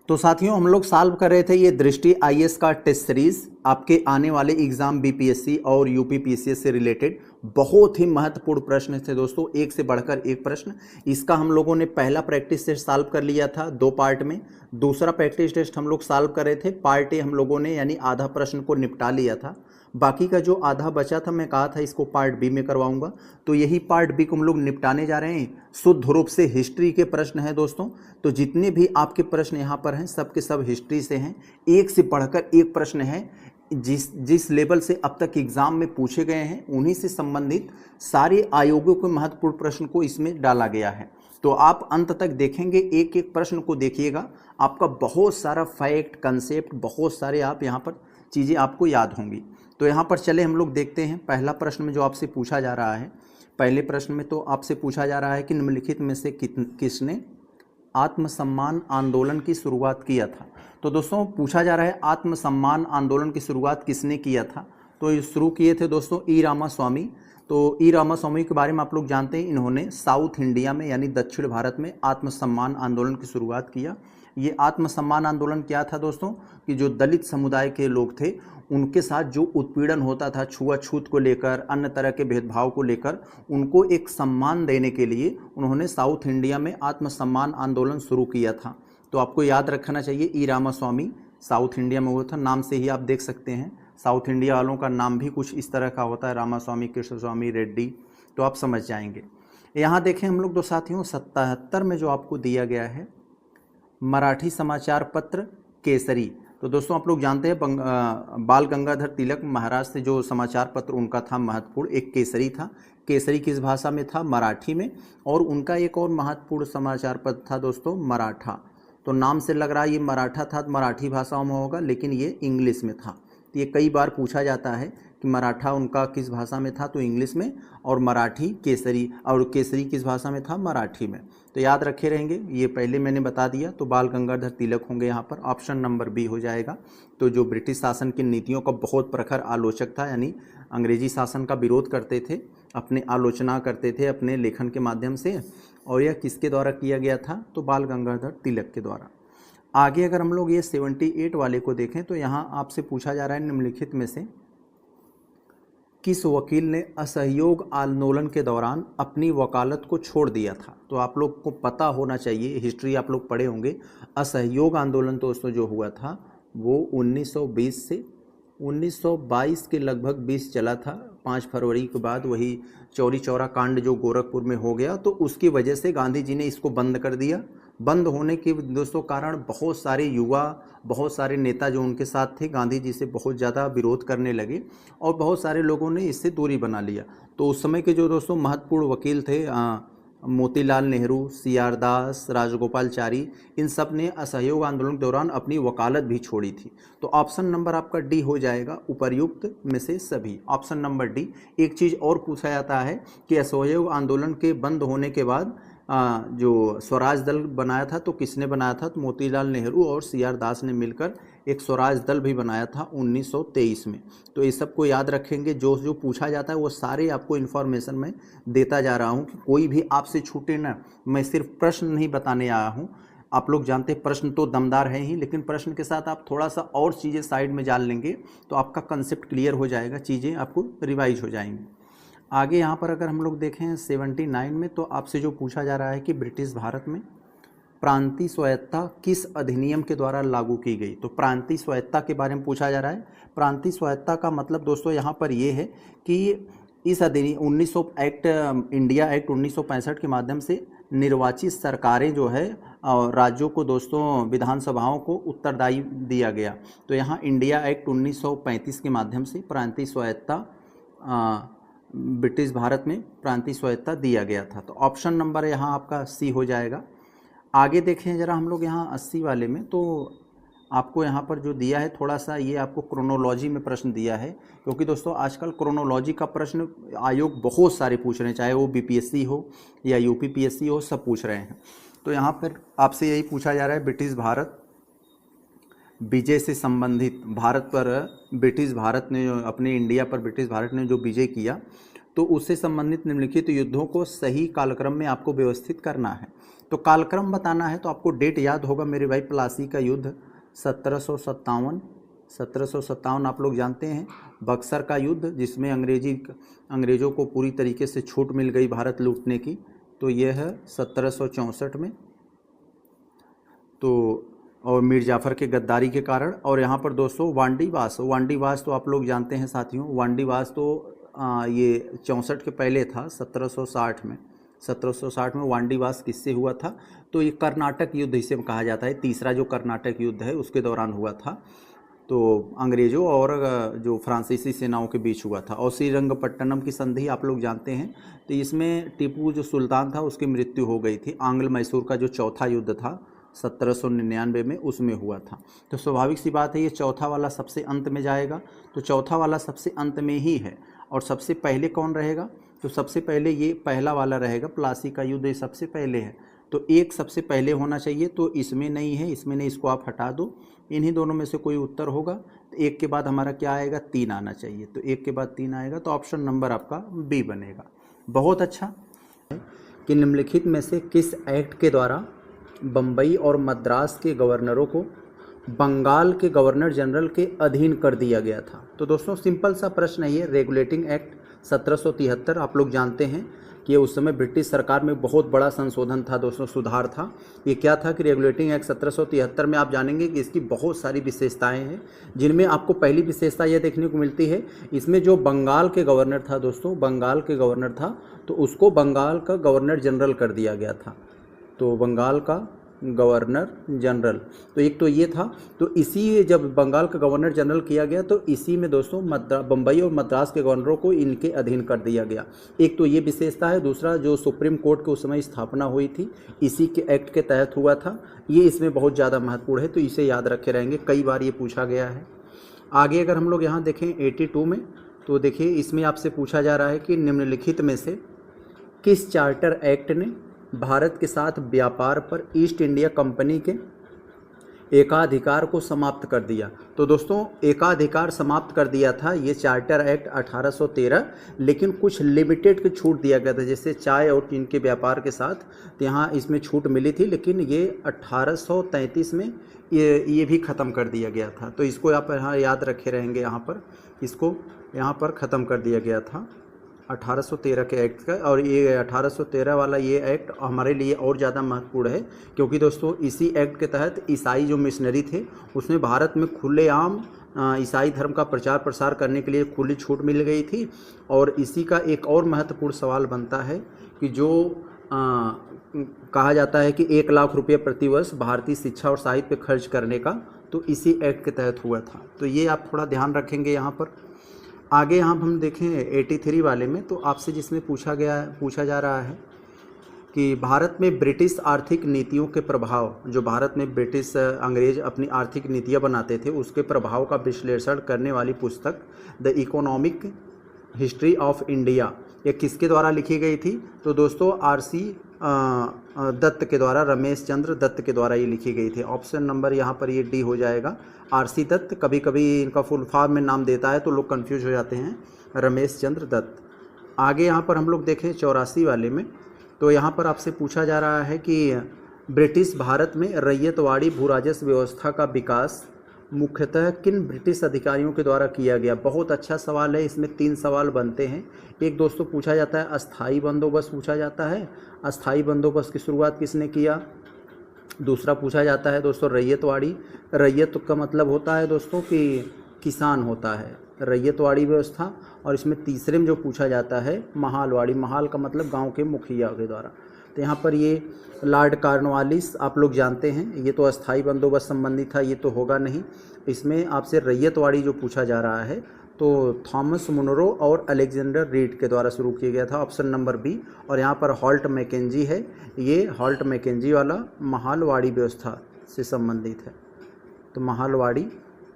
तो साथियों हम लोग सॉल्व कर रहे थे ये दृष्टि आईएएस का टेस्ट सीरीज। आपके आने वाले एग्जाम बीपीएससी और यूपीपीसीएस से रिलेटेड बहुत ही महत्वपूर्ण प्रश्न थे दोस्तों, एक से बढ़कर एक प्रश्न। इसका हम लोगों ने पहला प्रैक्टिस टेस्ट सॉल्व कर लिया था 2 पार्ट में। दूसरा प्रैक्टिस टेस्ट हम लोग सॉल्व कर रहे थे, पार्ट ए हम लोगों ने यानी आधा प्रश्न को निपटा लिया था। बाकी का जो आधा बचा था मैं कहा था इसको पार्ट बी में करवाऊंगा, तो यही पार्ट बी को हम लोग निपटाने जा रहे हैं। शुद्ध रूप से हिस्ट्री के प्रश्न हैं दोस्तों, तो जितने भी आपके प्रश्न यहाँ पर हैं सब के सब हिस्ट्री से हैं। एक से बढ़कर एक प्रश्न है, जिस लेवल से अब तक एग्जाम में पूछे गए हैं उन्हीं से संबंधित सारे आयोगों के महत्वपूर्ण प्रश्न को इसमें डाला गया है। तो आप अंत तक देखेंगे, एक एक प्रश्न को देखिएगा, आपका बहुत सारा फैक्ट कंसेप्ट, बहुत सारे आप यहाँ पर चीज़ें आपको याद होंगी। तो यहाँ पर चले हम लोग देखते हैं पहला प्रश्न में जो आपसे पूछा जा रहा है। पहले प्रश्न में तो आपसे पूछा जा रहा है कि निम्नलिखित में से किसने आत्मसम्मान आंदोलन की शुरुआत किया था। तो दोस्तों पूछा जा रहा है आत्मसम्मान आंदोलन की शुरुआत किसने किया था। तो ये शुरू किए थे दोस्तों ई रामास्वामी। तो ई रामास्वामी के बारे में आप लोग जानते हैं, इन्होंने साउथ इंडिया में यानी दक्षिण भारत में आत्मसम्मान आंदोलन की शुरुआत किया। ये आत्मसम्मान आंदोलन क्या था दोस्तों, कि जो दलित समुदाय के लोग थे उनके साथ जो उत्पीड़न होता था छुआछूत को लेकर, अन्य तरह के भेदभाव को लेकर, उनको एक सम्मान देने के लिए उन्होंने साउथ इंडिया में आत्मसम्मान आंदोलन शुरू किया था। तो आपको याद रखना चाहिए ई रामास्वामी साउथ इंडिया में हुआ था। नाम से ही आप देख सकते हैं साउथ इंडिया वालों का नाम भी कुछ इस तरह का होता है, रामास्वामी, कृष्णस्वामी, रेड्डी, तो आप समझ जाएंगे। यहाँ देखें हम लोग दो साथियों 77 में जो आपको दिया गया है मराठी समाचार पत्र केसरी। तो दोस्तों आप लोग जानते हैं बाल गंगाधर तिलक महाराज से जो समाचार पत्र उनका था महत्वपूर्ण, एक केसरी था। केसरी किस भाषा में था, मराठी में। और उनका एक और महत्वपूर्ण समाचार पत्र था दोस्तों मराठा। तो नाम से लग रहा है ये मराठा था, मराठी भाषाओं में होगा, लेकिन ये इंग्लिश में था। तो ये कई बार पूछा जाता है कि मराठा उनका किस भाषा में था, तो इंग्लिश में, और मराठी केसरी, और केसरी किस भाषा में था, मराठी में। तो याद रखे रहेंगे, ये पहले मैंने बता दिया। तो बाल गंगाधर तिलक होंगे यहाँ पर, ऑप्शन नंबर बी हो जाएगा। तो जो ब्रिटिश शासन की नीतियों का बहुत प्रखर आलोचक था, यानी अंग्रेजी शासन का विरोध करते थे, अपने आलोचना करते थे अपने लेखन के माध्यम से, और यह किसके द्वारा किया गया था, तो बाल गंगाधर तिलक के द्वारा। आगे अगर हम लोग ये 78 वाले को देखें तो यहाँ आपसे पूछा जा रहा है निम्नलिखित में से किस वकील ने असहयोग आंदोलन के दौरान अपनी वकालत को छोड़ दिया था। तो आप लोग को पता होना चाहिए, हिस्ट्री आप लोग पढ़े होंगे। असहयोग आंदोलन दोस्तों जो हुआ था वो 1920 से 1922 के लगभग 20 चला था। 5 फरवरी के बाद वही चौरी चौरा कांड जो गोरखपुर में हो गया, तो उसकी वजह से गांधी जी ने इसको बंद कर दिया। बंद होने के दोस्तों कारण बहुत सारे युवा, बहुत सारे नेता जो उनके साथ थे गांधी जी से बहुत ज़्यादा विरोध करने लगे, और बहुत सारे लोगों ने इससे दूरी बना लिया। तो उस समय के जो दोस्तों महत्वपूर्ण वकील थे मोतीलाल नेहरू, सीआर दास, राजगोपालचारी, इन सब ने असहयोग आंदोलन के दौरान अपनी वकालत भी छोड़ी थी। तो ऑप्शन नंबर आपका डी हो जाएगा, उपर्युक्त में से सभी, ऑप्शन नंबर डी। एक चीज़ और पूछा जाता है कि असहयोग आंदोलन के बंद होने के बाद जो स्वराज दल बनाया था तो किसने बनाया था, तो मोतीलाल नेहरू और सीआर दास ने मिलकर एक स्वराज दल भी बनाया था 1923 में। तो ये सबको याद रखेंगे, जो जो पूछा जाता है वो सारे आपको इन्फॉर्मेशन में देता जा रहा हूँ कि कोई भी आपसे छूटे ना। मैं सिर्फ प्रश्न नहीं बताने आया हूँ, आप लोग जानते हैं प्रश्न तो दमदार है ही, लेकिन प्रश्न के साथ आप थोड़ा सा और चीज़ें साइड में जान लेंगे तो आपका कंसेप्ट क्लियर हो जाएगा, चीज़ें आपको रिवाइज हो जाएंगी। आगे यहाँ पर अगर हम लोग देखें 79 में, तो आपसे जो पूछा जा रहा है कि ब्रिटिश भारत में प्रांतीय स्वायत्ता किस अधिनियम के द्वारा लागू की गई। तो प्रांतीय स्वायत्ता के बारे में पूछा जा रहा है। प्रांतीय स्वायत्ता का मतलब दोस्तों यहाँ पर ये है कि इस अधिनियम 1900 एक्ट, इंडिया एक्ट 1965 के माध्यम से निर्वाचित सरकारें जो है राज्यों को दोस्तों, विधानसभाओं को उत्तरदायी दिया गया। तो यहाँ इंडिया एक्ट 1935 के माध्यम से प्रांतीय स्वायत्ता ब्रिटिश भारत में प्रांतीय स्वायत्ता दिया गया था। तो ऑप्शन नंबर यहाँ आपका सी हो जाएगा। आगे देखें जरा हम लोग यहाँ 80 वाले में, तो आपको यहाँ पर जो दिया है थोड़ा सा, ये आपको क्रोनोलॉजी में प्रश्न दिया है, क्योंकि दोस्तों आजकल क्रोनोलॉजी का प्रश्न आयोग बहुत सारे पूछ रहे हैं, चाहे वो बीपीएससी हो या यूपीपीएससी हो, सब पूछ रहे हैं। तो यहाँ पर आपसे यही पूछा जा रहा है, ब्रिटिश भारत विजय से संबंधित, भारत पर ब्रिटिश भारत ने अपने इंडिया पर ब्रिटिश भारत ने जो विजय किया, तो उससे संबंधित निम्नलिखित युद्धों को सही कालक्रम में आपको व्यवस्थित करना है। तो कालक्रम बताना है तो आपको डेट याद होगा मेरे भाई, प्लासी का युद्ध 1757 आप लोग जानते हैं। बक्सर का युद्ध जिसमें अंग्रेज़ों को पूरी तरीके से छूट मिल गई भारत लूटने की, तो यह है 1764 में। तो और मीर जाफ़र के गद्दारी के कारण। और यहाँ पर दोस्तों वांडीवास तो आप लोग जानते हैं साथियों, वांडीवास तो ये 64 के पहले था, 1760 में वांडीवास किससे हुआ था? तो ये कर्नाटक युद्ध इसे कहा जाता है, तीसरा जो कर्नाटक युद्ध है उसके दौरान हुआ था। तो अंग्रेज़ों और जो फ्रांसीसी सेनाओं के बीच हुआ था। और श्रीरंगपट्टनम की संधि आप लोग जानते हैं, तो इसमें टीपू जो सुल्तान था उसकी मृत्यु हो गई थी। आंग्ल मैसूर का जो चौथा युद्ध था 1799 में, उसमें हुआ था। तो स्वाभाविक सी बात है ये चौथा वाला सबसे अंत में जाएगा, तो चौथा वाला सबसे अंत में ही है। और सबसे पहले कौन रहेगा? तो सबसे पहले ये पहला वाला रहेगा, प्लासी का युद्ध, ये सबसे पहले है। तो एक सबसे पहले होना चाहिए, तो इसमें नहीं है, इसमें नहीं, इसको आप हटा दो। इन्हीं दोनों में से कोई उत्तर होगा। तो एक के बाद हमारा क्या आएगा? 3 आना चाहिए। तो एक के बाद 3 आएगा, तो ऑप्शन नंबर आपका बी बनेगा। बहुत अच्छा। कि निम्नलिखित में से किस एक्ट के द्वारा बम्बई और मद्रास के गवर्नरों को बंगाल के गवर्नर जनरल के अधीन कर दिया गया था? तो दोस्तों सिंपल सा प्रश्न है ये, रेगुलेटिंग एक्ट 1773 आप लोग जानते हैं कि उस समय ब्रिटिश सरकार में बहुत बड़ा संशोधन था दोस्तों, सुधार था। ये क्या था कि रेगुलेटिंग एक्ट 1773 में आप जानेंगे कि इसकी बहुत सारी विशेषताएं हैं, जिनमें आपको पहली विशेषता यह देखने को मिलती है, इसमें जो बंगाल के गवर्नर था दोस्तों, बंगाल के गवर्नर था, तो उसको बंगाल का गवर्नर जनरल कर दिया गया था। तो बंगाल का गवर्नर जनरल, तो एक तो ये था। तो इसी जब बंगाल का गवर्नर जनरल किया गया, तो इसी में दोस्तों बम्बई और मद्रास के गवर्नरों को इनके अधीन कर दिया गया। एक तो ये विशेषता है। दूसरा, जो सुप्रीम कोर्ट के उस समय स्थापना हुई थी इसी के एक्ट के तहत हुआ था, ये इसमें बहुत ज़्यादा महत्वपूर्ण है, तो इसे याद रखे रहेंगे, कई बार ये पूछा गया है। आगे अगर हम लोग यहाँ देखें 82 में, तो देखिए इसमें आपसे पूछा जा रहा है कि निम्नलिखित में से किस चार्टर एक्ट ने भारत के साथ व्यापार पर ईस्ट इंडिया कंपनी के एकाधिकार को समाप्त कर दिया? तो दोस्तों एकाधिकार समाप्त कर दिया था ये चार्टर एक्ट 1813, लेकिन कुछ लिमिटेड की छूट दिया गया था, जैसे चाय और टीन के व्यापार के साथ, तो यहाँ इसमें छूट मिली थी, लेकिन ये 1833 में ये भी ख़त्म कर दिया गया था। तो इसको आप यहाँ याद रखे रहेंगे, यहाँ पर इसको यहाँ पर ख़त्म कर दिया गया था 1813 के एक्ट का। और ये 1813 वाला ये एक्ट हमारे लिए और ज़्यादा महत्वपूर्ण है, क्योंकि दोस्तों इसी एक्ट के तहत ईसाई जो मिशनरी थे उसमें भारत में खुलेआम ईसाई धर्म का प्रचार प्रसार करने के लिए खुली छूट मिल गई थी। और इसी का एक और महत्वपूर्ण सवाल बनता है कि जो कहा जाता है कि 1 लाख रुपये प्रतिवर्ष भारतीय शिक्षा और साहित्य पे खर्च करने का, तो इसी एक्ट के तहत हुआ था। तो ये आप थोड़ा ध्यान रखेंगे यहाँ पर। आगे यहाँ हम देखें 83 वाले में, तो आपसे जिसमें पूछा जा रहा है कि भारत में ब्रिटिश आर्थिक नीतियों के प्रभाव, जो भारत में ब्रिटिश अंग्रेज अपनी आर्थिक नीतियाँ बनाते थे उसके प्रभाव का विश्लेषण करने वाली पुस्तक the economic history of India, ये किसके द्वारा लिखी गई थी? तो दोस्तों RC दत्त के द्वारा, रमेश चंद्र दत्त के द्वारा ये लिखी गई थी। ऑप्शन नंबर यहाँ पर ये डी हो जाएगा, RC दत्त। कभी कभी इनका फुल फॉर्म में नाम देता है तो लोग कंफ्यूज हो जाते हैं, रमेश चंद्र दत्त। आगे यहाँ पर हम लोग देखें 84 वाले में, तो यहाँ पर आपसे पूछा जा रहा है कि ब्रिटिश भारत में रैयतवाड़ी भूराजस्व व्यवस्था का विकास मुख्यतः किन ब्रिटिश अधिकारियों के द्वारा किया गया? बहुत अच्छा सवाल है, इसमें 3 सवाल बनते हैं। एक दोस्तों पूछा जाता है अस्थाई बंदोबस्त पूछा जाता है, अस्थाई बंदोबस्त की शुरुआत किसने किया? दूसरा पूछा जाता है दोस्तों रैयतवाड़ी, रैयत का मतलब होता है दोस्तों कि किसान होता है, रैयतवाड़ी व्यवस्था। और इसमें तीसरे में जो पूछा जाता है महालवाड़ी, महाल का मतलब गांव के मुखिया के द्वारा। तो यहाँ पर ये लॉर्ड कॉर्नवालिस आप लोग जानते हैं, ये तो अस्थाई बंदोबस्त संबंधी था, ये तो होगा नहीं। इसमें आपसे रैयतवाड़ी जो पूछा जा रहा है तो थॉमस मुनरो और अलेक्जेंडर रीड के द्वारा शुरू किया गया था, ऑप्शन नंबर बी। और यहाँ पर हॉल्ट मैकेंजी है, ये हॉल्ट मैकेंजी वाला महालवाड़ी व्यवस्था से संबंधित है। तो महालवाड़ी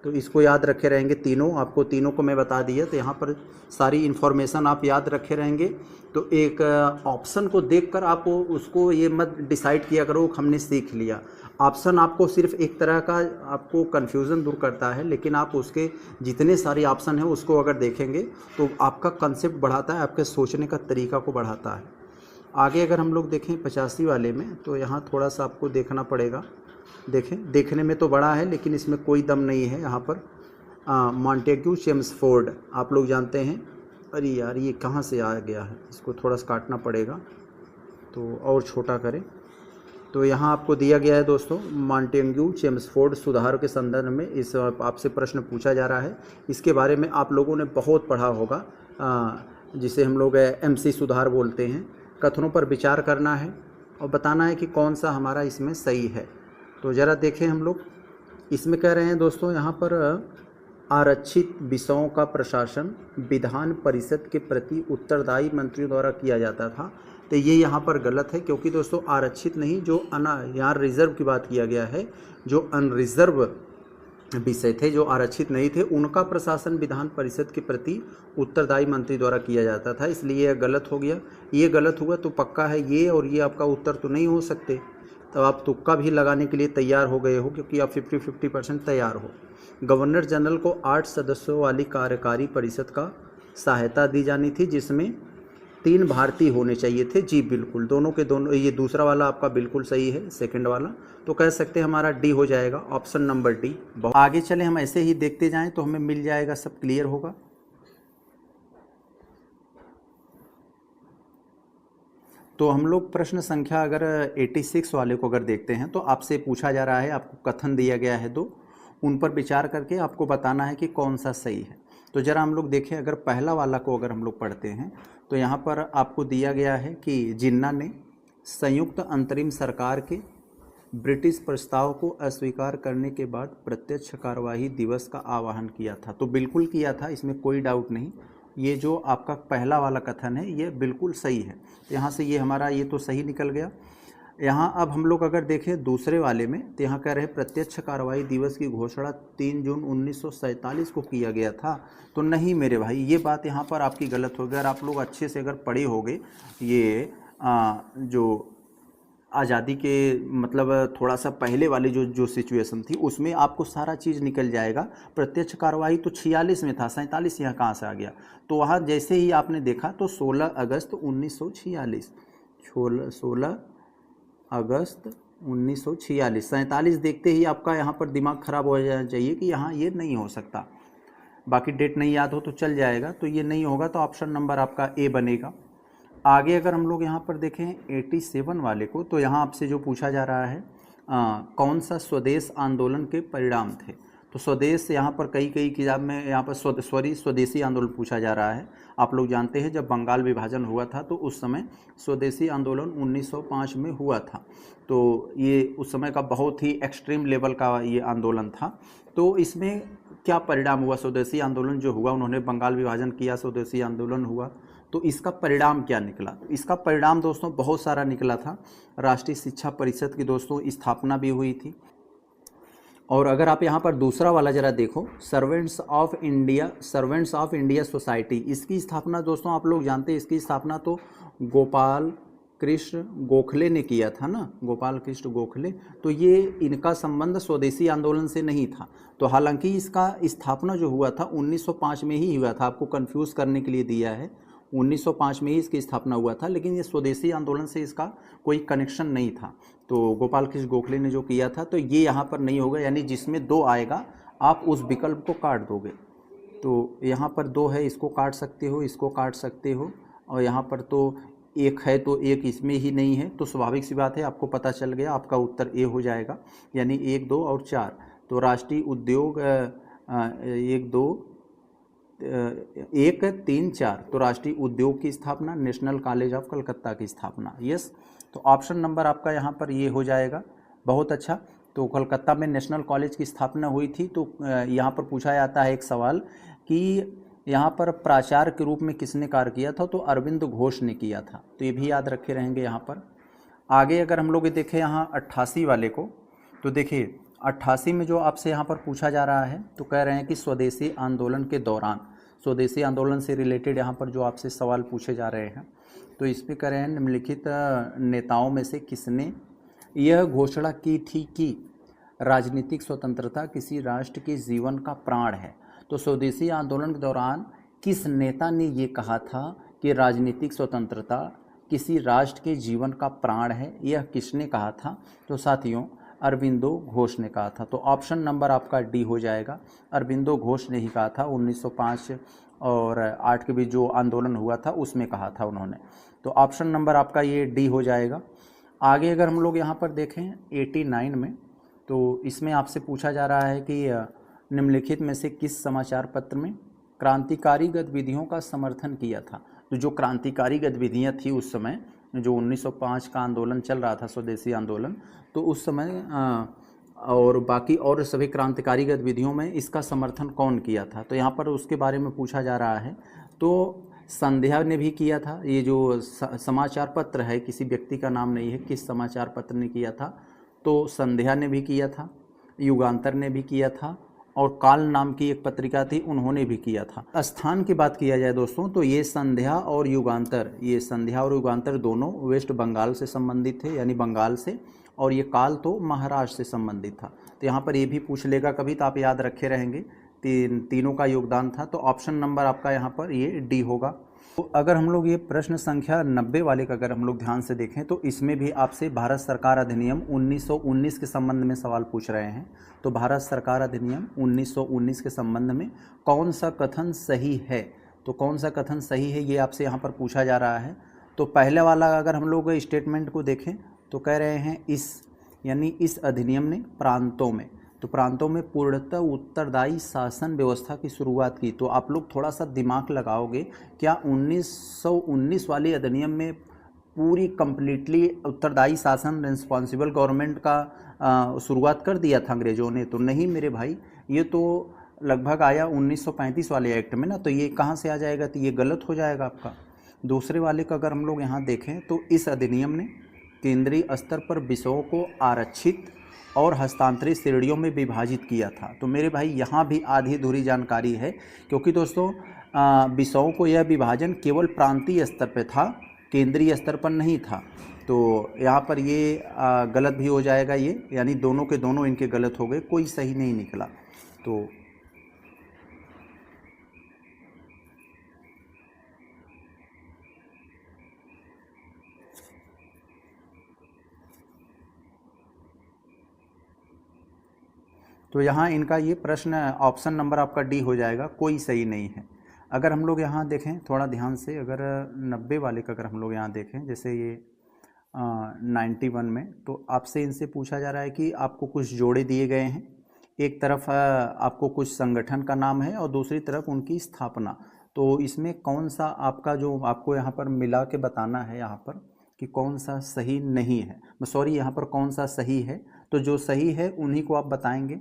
तो इसको याद रखे रहेंगे तीनों, आपको तीनों को मैं बता दिया। तो यहाँ पर सारी इन्फॉर्मेशन आप याद रखे रहेंगे। तो एक ऑप्शन को देखकर आप उसको ये मत डिसाइड किया करो हमने सीख लिया। ऑप्शन आपको सिर्फ एक तरह का आपको कन्फ्यूज़न दूर करता है, लेकिन आप उसके जितने सारे ऑप्शन हैं उसको अगर देखेंगे तो आपका कंसेप्ट बढ़ाता है, आपके सोचने का तरीका को बढ़ाता है। आगे अगर हम लोग देखें 85 वाले में, तो यहाँ थोड़ा सा आपको देखना पड़ेगा। देखें, देखने में तो बड़ा है लेकिन इसमें कोई दम नहीं है। यहाँ पर मॉन्टेग्यू चेम्सफोर्ड आप लोग जानते हैं। अरे यार ये कहाँ से आ गया है, इसको थोड़ा सा काटना पड़ेगा तो और छोटा करें। तो यहाँ आपको दिया गया है दोस्तों, मॉन्टेग्यू चेम्सफोर्ड सुधार के संदर्भ में इस आपसे प्रश्न पूछा जा रहा है। इसके बारे में आप लोगों ने बहुत पढ़ा होगा, जिसे हम लोग MC सुधार बोलते हैं। कथनों पर विचार करना है और बताना है कि कौन सा हमारा इसमें सही है। तो ज़रा देखें हम लोग, इसमें कह रहे हैं दोस्तों यहाँ पर आरक्षित विषयों का प्रशासन विधान परिषद के प्रति उत्तरदायी मंत्रियों द्वारा किया जाता था। तो ये यहाँ पर गलत है, क्योंकि दोस्तों आरक्षित नहीं, जो यहाँ रिजर्व की बात किया गया है। जो अनरिजर्व विषय थे, जो आरक्षित नहीं थे, उनका प्रशासन विधान परिषद के प्रति उत्तरदायी मंत्री द्वारा किया जाता था, इसलिए यह गलत हो गया। ये गलत हुआ तो पक्का है ये, और ये आपका उत्तर तो नहीं हो सकते। तो आप तुक्का भी लगाने के लिए तैयार हो गए हो, क्योंकि आप 50-50% तैयार हो। गवर्नर जनरल को 8 सदस्यों वाली कार्यकारी परिषद का सहायता दी जानी थी, जिसमें 3 भारतीय होने चाहिए थे। जी बिल्कुल, दोनों के दोनों, ये दूसरा वाला आपका बिल्कुल सही है, सेकंड वाला। तो कह सकते हैं हमारा डी हो जाएगा, ऑप्शन नंबर डी। आगे चले, हम ऐसे ही देखते जाएं तो हमें मिल जाएगा, सब क्लियर होगा। तो हम लोग प्रश्न संख्या अगर 86 वाले को अगर देखते हैं, तो आपसे पूछा जा रहा है, आपको कथन दिया गया है 2, उन पर विचार करके आपको बताना है कि कौन सा सही है। तो ज़रा हम लोग देखें, अगर पहला वाला को अगर हम लोग पढ़ते हैं तो यहाँ पर आपको दिया गया है कि जिन्ना ने संयुक्त अंतरिम सरकार के ब्रिटिश प्रस्ताव को अस्वीकार करने के बाद प्रत्यक्ष कार्यवाही दिवस का आह्वान किया था। तो बिल्कुल किया था, इसमें कोई डाउट नहीं। ये जो आपका पहला वाला कथन है ये बिल्कुल सही है। यहाँ से ये हमारा ये तो सही निकल गया। यहाँ अब हम लोग अगर देखें दूसरे वाले में, तो यहाँ कह रहे हैं प्रत्यक्ष कार्रवाई दिवस की घोषणा 3 जून 1947 को किया गया था। तो नहीं मेरे भाई, ये बात यहाँ पर आपकी गलत हो गई। अगर आप लोग अच्छे से अगर पढ़े होंगे ये जो आज़ादी के मतलब थोड़ा सा पहले वाली जो सिचुएशन थी, उसमें आपको सारा चीज़ निकल जाएगा। प्रत्यक्ष कार्रवाई तो 46 में था, 47 यहाँ कहाँ से आ गया। तो वहाँ जैसे ही आपने देखा तो 16 अगस्त 1946, 16 अगस्त 1946, 47 देखते ही आपका यहाँ पर दिमाग ख़राब हो जाना चाहिए कि यहाँ ये नहीं हो सकता। बाकी डेट नहीं याद हो तो चल जाएगा, तो ये नहीं होगा, तो ऑप्शन नंबर आपका ए बनेगा। आगे अगर हम लोग यहाँ पर देखें 87 वाले को, तो यहाँ आपसे जो पूछा जा रहा है कौन सा स्वदेश आंदोलन के परिणाम थे। तो स्वदेश यहाँ पर कई किताब में यहाँ पर स्वदेशी आंदोलन पूछा जा रहा है। आप लोग जानते हैं जब बंगाल विभाजन हुआ था तो उस समय स्वदेशी आंदोलन 1905 में हुआ था। तो ये उस समय का बहुत ही एक्सट्रीम लेवल का ये आंदोलन था। तो इसमें क्या परिणाम हुआ, स्वदेशी आंदोलन जो हुआ, उन्होंने बंगाल विभाजन किया, स्वदेशी आंदोलन हुआ, तो इसका परिणाम क्या निकला। तो इसका परिणाम दोस्तों बहुत सारा निकला था। राष्ट्रीय शिक्षा परिषद की दोस्तों स्थापना भी हुई थी। और अगर आप यहाँ पर दूसरा वाला ज़रा देखो, सर्वेंट्स ऑफ इंडिया सोसाइटी, इसकी स्थापना दोस्तों आप लोग जानते हैं, इसकी स्थापना तो गोपाल कृष्ण गोखले ने किया था ना, गोपाल कृष्ण गोखले। तो ये इनका संबंध स्वदेशी आंदोलन से नहीं था। तो हालांकि इसका स्थापना जो हुआ था 1905 में ही हुआ था, आपको कंफ्यूज करने के लिए दिया है, 1905 में ही इसकी स्थापना हुआ था, लेकिन ये स्वदेशी आंदोलन से इसका कोई कनेक्शन नहीं था। तो गोपाल कृष्ण गोखले ने जो किया था, तो ये यहाँ पर नहीं होगा, यानी जिसमें 2 आएगा आप उस विकल्प को काट दोगे। तो यहाँ पर 2 है, इसको काट सकते हो, इसको काट सकते हो, और यहाँ पर तो 1 है तो 1 इसमें ही नहीं है। तो स्वाभाविक सी बात है, आपको पता चल गया, आपका उत्तर ए हो जाएगा, यानी 1, 2 और 4। तो राष्ट्रीय उद्योग 1, 2, 1, 3, 4, तो राष्ट्रीय उद्योग की स्थापना, नेशनल कॉलेज ऑफ कलकत्ता की स्थापना, यस। तो ऑप्शन नंबर आपका यहाँ पर ये हो जाएगा। बहुत अच्छा। तो कलकत्ता में नेशनल कॉलेज की स्थापना हुई थी। तो यहाँ पर पूछा जाता है एक सवाल कि यहाँ पर प्राचार्य के रूप में किसने कार्य किया था, तो अरविंद घोष ने किया था। तो ये भी याद रखे रहेंगे यहाँ पर। आगे अगर हम लोग देखें यहाँ 88 वाले को, तो देखिए 88 में जो आपसे यहाँ पर पूछा जा रहा है तो कह रहे हैं कि स्वदेशी आंदोलन के दौरान, स्वदेशी आंदोलन से रिलेटेड यहाँ पर जो आपसे सवाल पूछे जा रहे हैं तो इसमें कह रहे हैं निम्नलिखित नेताओं में से किसने यह घोषणा की थी कि राजनीतिक स्वतंत्रता किसी राष्ट्र के जीवन का प्राण है। तो स्वदेशी आंदोलन के दौरान किस नेता ने ये कहा था कि राजनीतिक स्वतंत्रता किसी राष्ट्र के जीवन का प्राण है, यह किसने कहा था? तो साथियों अरबिंदो घोष ने कहा था। तो ऑप्शन नंबर आपका डी हो जाएगा, अरबिंदो घोष ने ही कहा था। 1905 और 8 के बीच जो आंदोलन हुआ था उसमें कहा था उन्होंने। तो ऑप्शन नंबर आपका ये डी हो जाएगा। आगे अगर हम लोग यहाँ पर देखें 89 में तो इसमें आपसे पूछा जा रहा है कि निम्नलिखित में से किस समाचार पत्र में क्रांतिकारी गतिविधियों का समर्थन किया था। तो जो क्रांतिकारी गतिविधियाँ थी उस समय, जो 1905 का आंदोलन चल रहा था स्वदेशी आंदोलन, तो उस समय और बाकी और सभी क्रांतिकारी गतिविधियों में इसका समर्थन कौन किया था, तो यहाँ पर उसके बारे में पूछा जा रहा है। तो संध्या ने भी किया था। ये जो समाचार पत्र है किसी व्यक्ति का नाम नहीं है, किस समाचार पत्र ने किया था, तो संध्या ने भी किया था, युगांतर ने भी किया था और काल नाम की एक पत्रिका थी उन्होंने भी किया था। स्थान की बात किया जाए दोस्तों तो ये संध्या और युगांतर, ये संध्या और युगांतर दोनों वेस्ट बंगाल से संबंधित थे, यानी बंगाल से, और ये काल तो महाराष्ट्र से संबंधित था। तो यहाँ पर ये भी पूछ लेगा कभी, तो आप याद रखे रहेंगे तीनों का योगदान था। तो ऑप्शन नंबर आपका यहाँ पर ये डी होगा। तो अगर हम लोग ये प्रश्न संख्या 90 वाले का अगर हम लोग ध्यान से देखें तो इसमें भी आपसे भारत सरकार अधिनियम 1919 के संबंध में सवाल पूछ रहे हैं। तो भारत सरकार अधिनियम 1919 के संबंध में कौन सा कथन सही है, तो कौन सा कथन सही है ये आपसे यहाँ पर पूछा जा रहा है। तो पहले वाला अगर हम लोग स्टेटमेंट को देखें तो कह रहे हैं इस अधिनियम ने प्रांतों में, तो प्रांतों में पूर्णतः उत्तरदायी शासन व्यवस्था की शुरुआत की। तो आप लोग थोड़ा सा दिमाग लगाओगे, क्या 1919 वाले अधिनियम में पूरी कंप्लीटली उत्तरदायी शासन, रिस्पॉन्सिबल गवर्नमेंट का शुरुआत कर दिया था अंग्रेज़ों ने? तो नहीं मेरे भाई, ये तो लगभग आया 1935 वाले एक्ट में ना, तो ये कहाँ से आ जाएगा, तो ये गलत हो जाएगा आपका। दूसरे वाले का अगर हम लोग यहाँ देखें तो इस अधिनियम ने केंद्रीय स्तर पर विषयों को आरक्षित और हस्तांतरित श्रेणियों में विभाजित किया था। तो मेरे भाई यहाँ भी आधी अधूरी जानकारी है, क्योंकि दोस्तों विषयों को यह विभाजन केवल प्रांतीय स्तर पर था, केंद्रीय स्तर पर नहीं था। तो यहाँ पर ये गलत भी हो जाएगा ये, यानी दोनों के दोनों इनके गलत हो गए, कोई सही नहीं निकला। तो यहाँ इनका ये प्रश्न ऑप्शन नंबर आपका डी हो जाएगा, कोई सही नहीं है। अगर हम लोग यहाँ देखें थोड़ा ध्यान से, अगर 90 वाले का अगर हम लोग यहाँ देखें, जैसे ये 91 में, तो आपसे इनसे पूछा जा रहा है कि आपको कुछ जोड़े दिए गए हैं। एक तरफ आपको कुछ संगठन का नाम है और दूसरी तरफ उनकी स्थापना। तो इसमें कौन सा आपका जो आपको यहाँ पर मिला के बताना है यहाँ पर कि कौन सा सही नहीं है, सॉरी यहाँ पर कौन सा सही है। तो जो सही है उन्हीं को आप बताएंगे।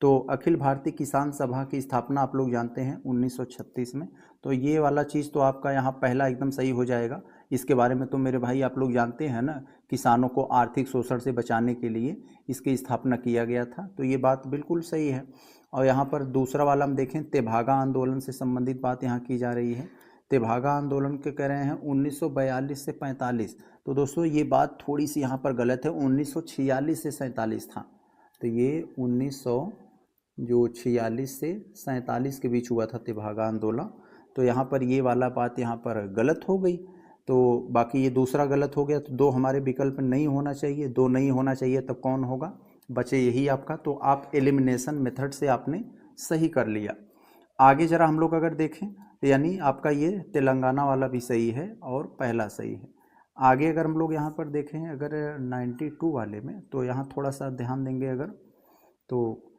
तो अखिल भारतीय किसान सभा की स्थापना आप लोग जानते हैं 1936 में। तो ये वाला चीज़ तो आपका यहाँ पहला एकदम सही हो जाएगा। इसके बारे में तो मेरे भाई आप लोग जानते हैं ना, किसानों को आर्थिक शोषण से बचाने के लिए इसकी स्थापना किया गया था। तो ये बात बिल्कुल सही है। और यहाँ पर दूसरा वाला हम देखें, तेभागा आंदोलन से संबंधित बात यहाँ की जा रही है। तेभागा आंदोलन के कह रहे हैं 1942 से 45। तो दोस्तों ये बात थोड़ी सी यहाँ पर गलत है, 1946 से 47 था। तो ये 1946 से 47 के बीच हुआ था तेभागा आंदोलन। तो यहाँ पर ये वाला बात यहाँ पर गलत हो गई। तो बाकी ये दूसरा गलत हो गया। तो दो हमारे विकल्प नहीं होना चाहिए, दो नहीं होना चाहिए, तब कौन होगा, बचे यही आपका। तो आप एलिमिनेशन मेथड से आपने सही कर लिया। आगे ज़रा हम लोग अगर देखें तो यानी आपका ये तेलंगाना वाला भी सही है और पहला सही है। आगे अगर हम लोग यहाँ पर देखें अगर 92 वाले में, तो यहाँ थोड़ा सा ध्यान देंगे अगर, तो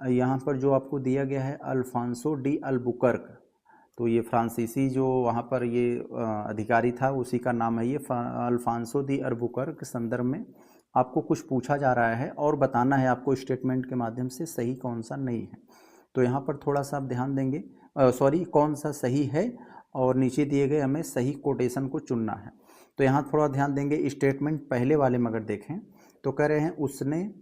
यहाँ पर जो आपको दिया गया है अल्फांसो डी अल्बुकर्क, तो ये फ्रांसीसी जो वहाँ पर ये अधिकारी था उसी का नाम है ये अल्फांसो डी अल्बुकर्क। के संदर्भ में आपको कुछ पूछा जा रहा है और बताना है आपको स्टेटमेंट के माध्यम से सही कौन सा नहीं है। तो यहाँ पर थोड़ा सा आप ध्यान देंगे, सॉरी कौन सा सही है, और नीचे दिए गए हमें सही कोटेशन को चुनना है। तो यहाँ थोड़ा ध्यान देंगे, स्टेटमेंट पहले वाले में अगर देखें तो कह रहे हैं उसने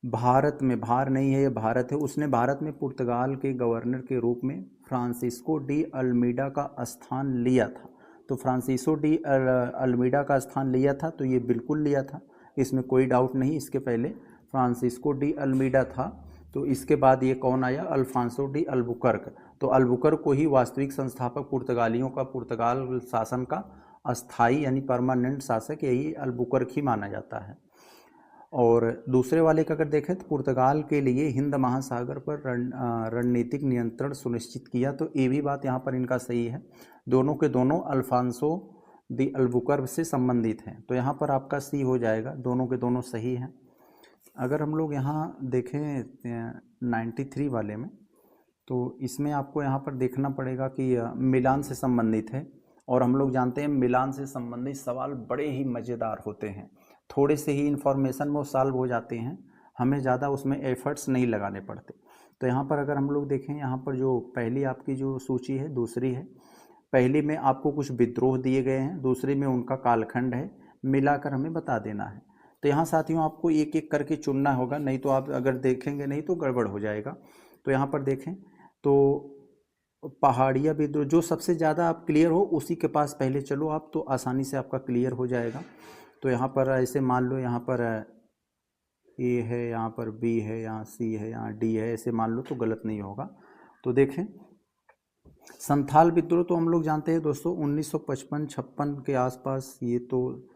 भारत में, भार नहीं है, ये भारत है। उसने भारत में पुर्तगाल के गवर्नर के रूप में फ्रांसिस्को डी अल्मीडा का स्थान लिया था। तो फ्रांसिस्को डी अल्मीडा का स्थान लिया था, तो ये बिल्कुल लिया था, इसमें कोई डाउट नहीं। इसके पहले फ्रांसिस्को डी अल्मीडा था, तो इसके बाद ये कौन आया, अल्फांसो डी अल्बुकर्क। तो अल्बुकर्क को ही वास्तविक संस्थापक पुर्तगालियों का, पुर्तगाल शासन का अस्थाई यानी परमानेंट शासक यही अल्बुकर्क ही माना जाता है। और दूसरे वाले का अगर देखें तो पुर्तगाल के लिए हिंद महासागर पर रणनीतिक नियंत्रण सुनिश्चित किया, तो ये भी बात यहाँ पर इनका सही है। दोनों के दोनों अल्फांसो दी अल्बुकर्क से संबंधित हैं, तो यहाँ पर आपका सी हो जाएगा, दोनों के दोनों सही हैं। अगर हम लोग यहाँ देखें 93 वाले में, तो इसमें आपको यहाँ पर देखना पड़ेगा कि मिलान से संबंधित है, और हम लोग जानते हैं मिलान से संबंधित सवाल बड़े ही मज़ेदार होते हैं, थोड़े से ही इन्फॉर्मेशन में वो सॉल्व हो जाते हैं, हमें ज़्यादा उसमें एफर्ट्स नहीं लगाने पड़ते। तो यहाँ पर अगर हम लोग देखें, यहाँ पर जो पहली आपकी जो सूची है, दूसरी है, पहली में आपको कुछ विद्रोह दिए गए हैं, दूसरी में उनका कालखंड है, मिलाकर हमें बता देना है। तो यहाँ साथियों आपको एक एक करके चुनना होगा, नहीं तो आप अगर देखेंगे नहीं तो गड़बड़ हो जाएगा। तो यहाँ पर देखें तो पहाड़िया विद्रोह जो सबसे ज़्यादा आप क्लियर हो उसी के पास पहले चलो आप, तो आसानी से आपका क्लियर हो जाएगा। तो यहाँ पर ऐसे मान लो, यहाँ पर ए है, यहाँ पर बी है, यहाँ सी है, यहाँ डी है, ऐसे मान लो तो गलत नहीं होगा। तो देखें संथाल विद्रोह तो हम लोग जानते हैं दोस्तों 1955-56 के आसपास, ये तो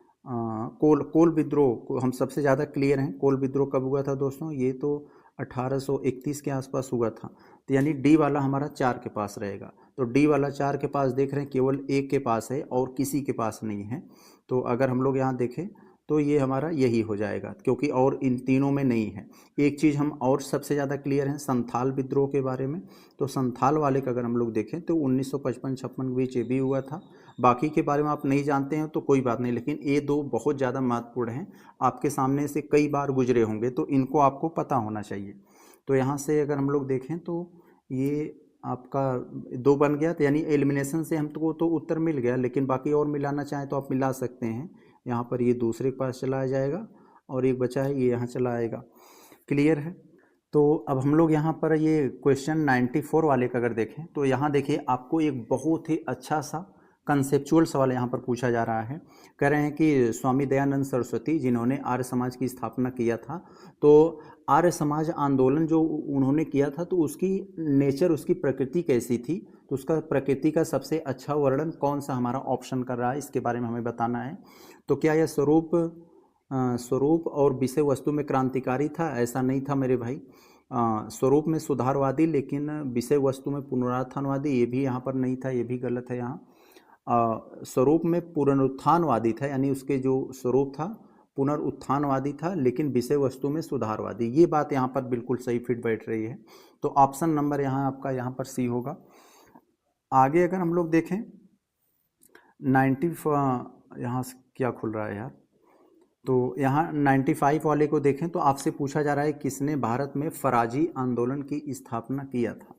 कोल विद्रोह हम सबसे ज़्यादा क्लियर हैं। कोल विद्रोह कब हुआ था दोस्तों, ये तो 1831 के आसपास हुआ था। तो यानी डी वाला हमारा 4 के पास रहेगा, तो डी वाला 4 के पास देख रहे हैं, केवल एक के पास है और किसी के पास नहीं है। तो अगर हम लोग यहाँ देखें तो ये हमारा यही हो जाएगा, क्योंकि और इन तीनों में नहीं है। एक चीज़ हम और सबसे ज़्यादा क्लियर हैं संथाल विद्रोह के बारे में, तो संथाल वाले का अगर हम लोग देखें तो 1955-56 के बीच ये भी हुआ था। बाकी के बारे में आप नहीं जानते हैं तो कोई बात नहीं, लेकिन ये दो बहुत ज़्यादा महत्वपूर्ण हैं, आपके सामने से कई बार गुजरे होंगे, तो इनको आपको पता होना चाहिए। तो यहाँ से अगर हम लोग देखें तो ये आपका 2 बन गया, तो यानी एलिमिनेशन से हमको तो उत्तर मिल गया, लेकिन बाकी और मिलाना चाहें तो आप मिला सकते हैं। यहाँ पर ये दूसरे के पास चला जाएगा और एक बचा है ये यहाँ चला आएगा। क्लियर है। तो अब हम लोग यहाँ पर ये क्वेश्चन 94 वाले का अगर देखें तो यहाँ देखिए आपको एक बहुत ही अच्छा सा कंसेप्चुअल सवाल यहाँ पर पूछा जा रहा है। कह रहे हैं कि स्वामी दयानंद सरस्वती जिन्होंने आर्य समाज की स्थापना किया था, तो आर्य समाज आंदोलन जो उन्होंने किया था तो उसकी नेचर, उसकी प्रकृति कैसी थी, तो उसका प्रकृति का सबसे अच्छा वर्णन कौन सा हमारा ऑप्शन कर रहा है, इसके बारे में हमें बताना है। तो क्या यह स्वरूप और विषय वस्तु में क्रांतिकारी था? ऐसा नहीं था मेरे भाई। स्वरूप में सुधारवादी, लेकिन विषय वस्तु में पुनरुत्थानवादी, ये भी यहाँ पर नहीं था, ये भी गलत है। यहाँ स्वरूप में पुनरुत्थानवादी था, यानी उसके जो स्वरूप था पुनरुत्थानवादी था, लेकिन विषय वस्तु में सुधारवादी, ये बात यहाँ पर बिल्कुल सही फिट बैठ रही है। तो ऑप्शन नंबर यहाँ आपका यहाँ पर सी होगा। आगे अगर हम लोग देखें 90 यहाँ क्या खुल रहा है यार, तो यहाँ 95 वाले को देखें तो आपसे पूछा जा रहा है किसने भारत में फराजी आंदोलन की स्थापना किया था।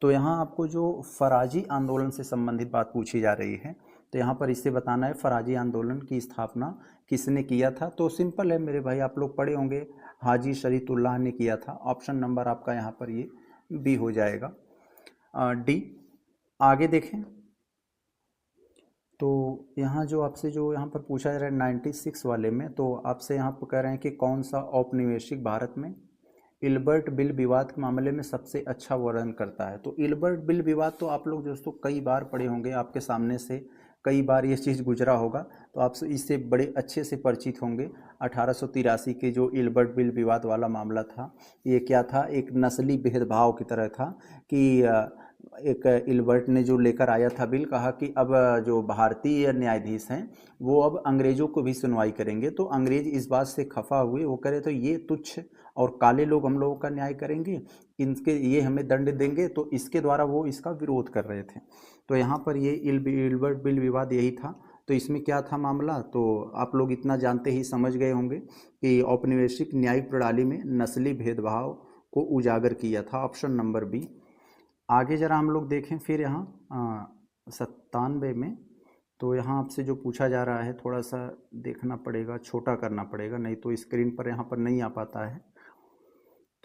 तो यहाँ आपको जो फराजी आंदोलन से संबंधित बात पूछी जा रही है, तो यहाँ पर इससे बताना है फराजी आंदोलन की स्थापना किसने किया था। तो सिंपल है मेरे भाई, आप लोग पढ़े होंगे, हाजी शरीतुल्लाह ने किया था। ऑप्शन नंबर आपका यहाँ पर ये बी हो जाएगा, डी। आगे देखें तो यहाँ जो आपसे जो यहाँ पर पूछा जा रहा है 96 वाले में, तो आपसे यहाँ पर कह रहे हैं कि कौन सा औपनिवेशिक भारत में इल्बर्ट बिल विवाद के मामले में सबसे अच्छा वर्णन करता है। तो इल्बर्ट बिल विवाद तो आप लोग दोस्तों कई बार पढ़े होंगे, आपके सामने से कई बार ये चीज़ गुजरा होगा, तो आप इससे बड़े अच्छे से परिचित होंगे। 1883 के जो इल्बर्ट बिल विवाद वाला मामला था, ये क्या था, एक नस्ली भेदभाव की तरह था कि एक इल्बर्ट ने जो लेकर आया था बिल, कहा कि अब जो भारतीय न्यायाधीश हैं वो अब अंग्रेज़ों को भी सुनवाई करेंगे। तो अंग्रेज़ इस बात से खफा हुए, वो करे तो ये तुच्छ और काले लोग हम लोगों का न्याय करेंगे, इनके ये हमें दंड देंगे, तो इसके द्वारा वो इसका विरोध कर रहे थे। तो यहाँ पर ये इल्बर्ट बिल विवाद यही था। तो इसमें क्या था मामला, तो आप लोग इतना जानते ही समझ गए होंगे कि औपनिवेशिक न्यायिक प्रणाली में नस्ली भेदभाव को उजागर किया था, ऑप्शन नंबर बी। आगे जरा हम लोग देखें फिर यहाँ 97 में, तो यहाँ आपसे जो पूछा जा रहा है थोड़ा सा देखना पड़ेगा, छोटा करना पड़ेगा, नहीं तो स्क्रीन पर यहाँ पर नहीं आ पाता है।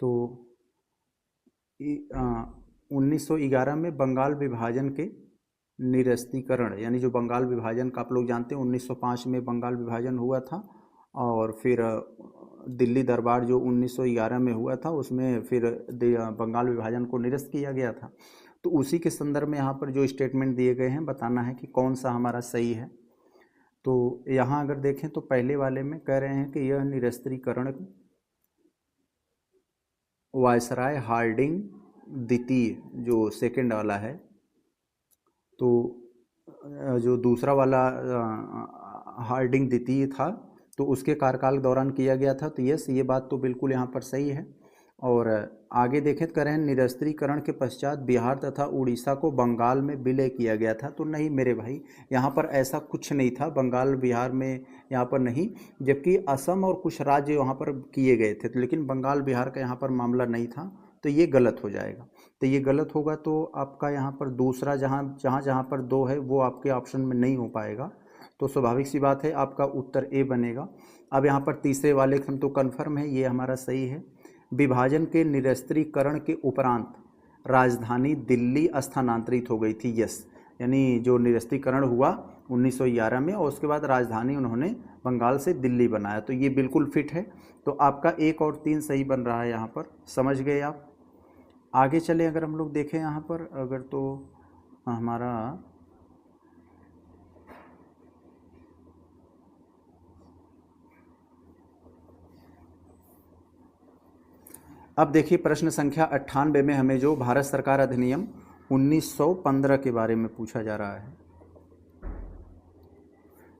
तो 1911 में बंगाल विभाजन के निरस्तीकरण, यानी जो बंगाल विभाजन का आप लोग जानते हैं 1905 में बंगाल विभाजन हुआ था, और फिर दिल्ली दरबार जो 1911 में हुआ था उसमें फिर बंगाल विभाजन को निरस्त किया गया था। तो उसी के संदर्भ में यहाँ पर जो स्टेटमेंट दिए गए हैं बताना है कि कौन सा हमारा सही है। तो यहाँ अगर देखें तो पहले वाले में कह रहे हैं कि यह निरस्त्रीकरण वायसराय हार्डिंग द्वितीय, जो सेकंड वाला है, तो जो दूसरा वाला हार्डिंग द्वितीय था तो उसके कार्यकाल के दौरान किया गया था। तो यस, ये बात तो बिल्कुल यहाँ पर सही है। और आगे देखें तो कह रहे हैं निरस्त्रीकरण के पश्चात बिहार तथा उड़ीसा को बंगाल में विलय किया गया था। तो नहीं मेरे भाई, यहाँ पर ऐसा कुछ नहीं था, बंगाल बिहार में यहाँ पर नहीं, जबकि असम और कुछ राज्य वहाँ पर किए गए थे, तो लेकिन बंगाल बिहार का यहाँ पर मामला नहीं था। तो ये गलत हो जाएगा। तो ये गलत होगा तो आपका यहाँ पर दूसरा जहाँ पर 2 है वो आपके ऑप्शन में नहीं हो पाएगा। तो स्वाभाविक सी बात है आपका उत्तर ए बनेगा। अब यहाँ पर तीसरे वाले हम तो कन्फर्म है, ये हमारा सही है। विभाजन के निरस्त्रीकरण के उपरांत राजधानी दिल्ली स्थानांतरित हो गई थी। यस, यानी जो निरस्त्रीकरण हुआ 1911 में और उसके बाद राजधानी उन्होंने बंगाल से दिल्ली बनाया। तो ये बिल्कुल फिट है। तो आपका 1 और 3 सही बन रहा है यहाँ पर, समझ गए आप। आगे चले अगर हम लोग देखें यहाँ पर अगर, तो हमारा अब देखिए प्रश्न संख्या 98 में हमें जो भारत सरकार अधिनियम 1915 के बारे में पूछा जा रहा है।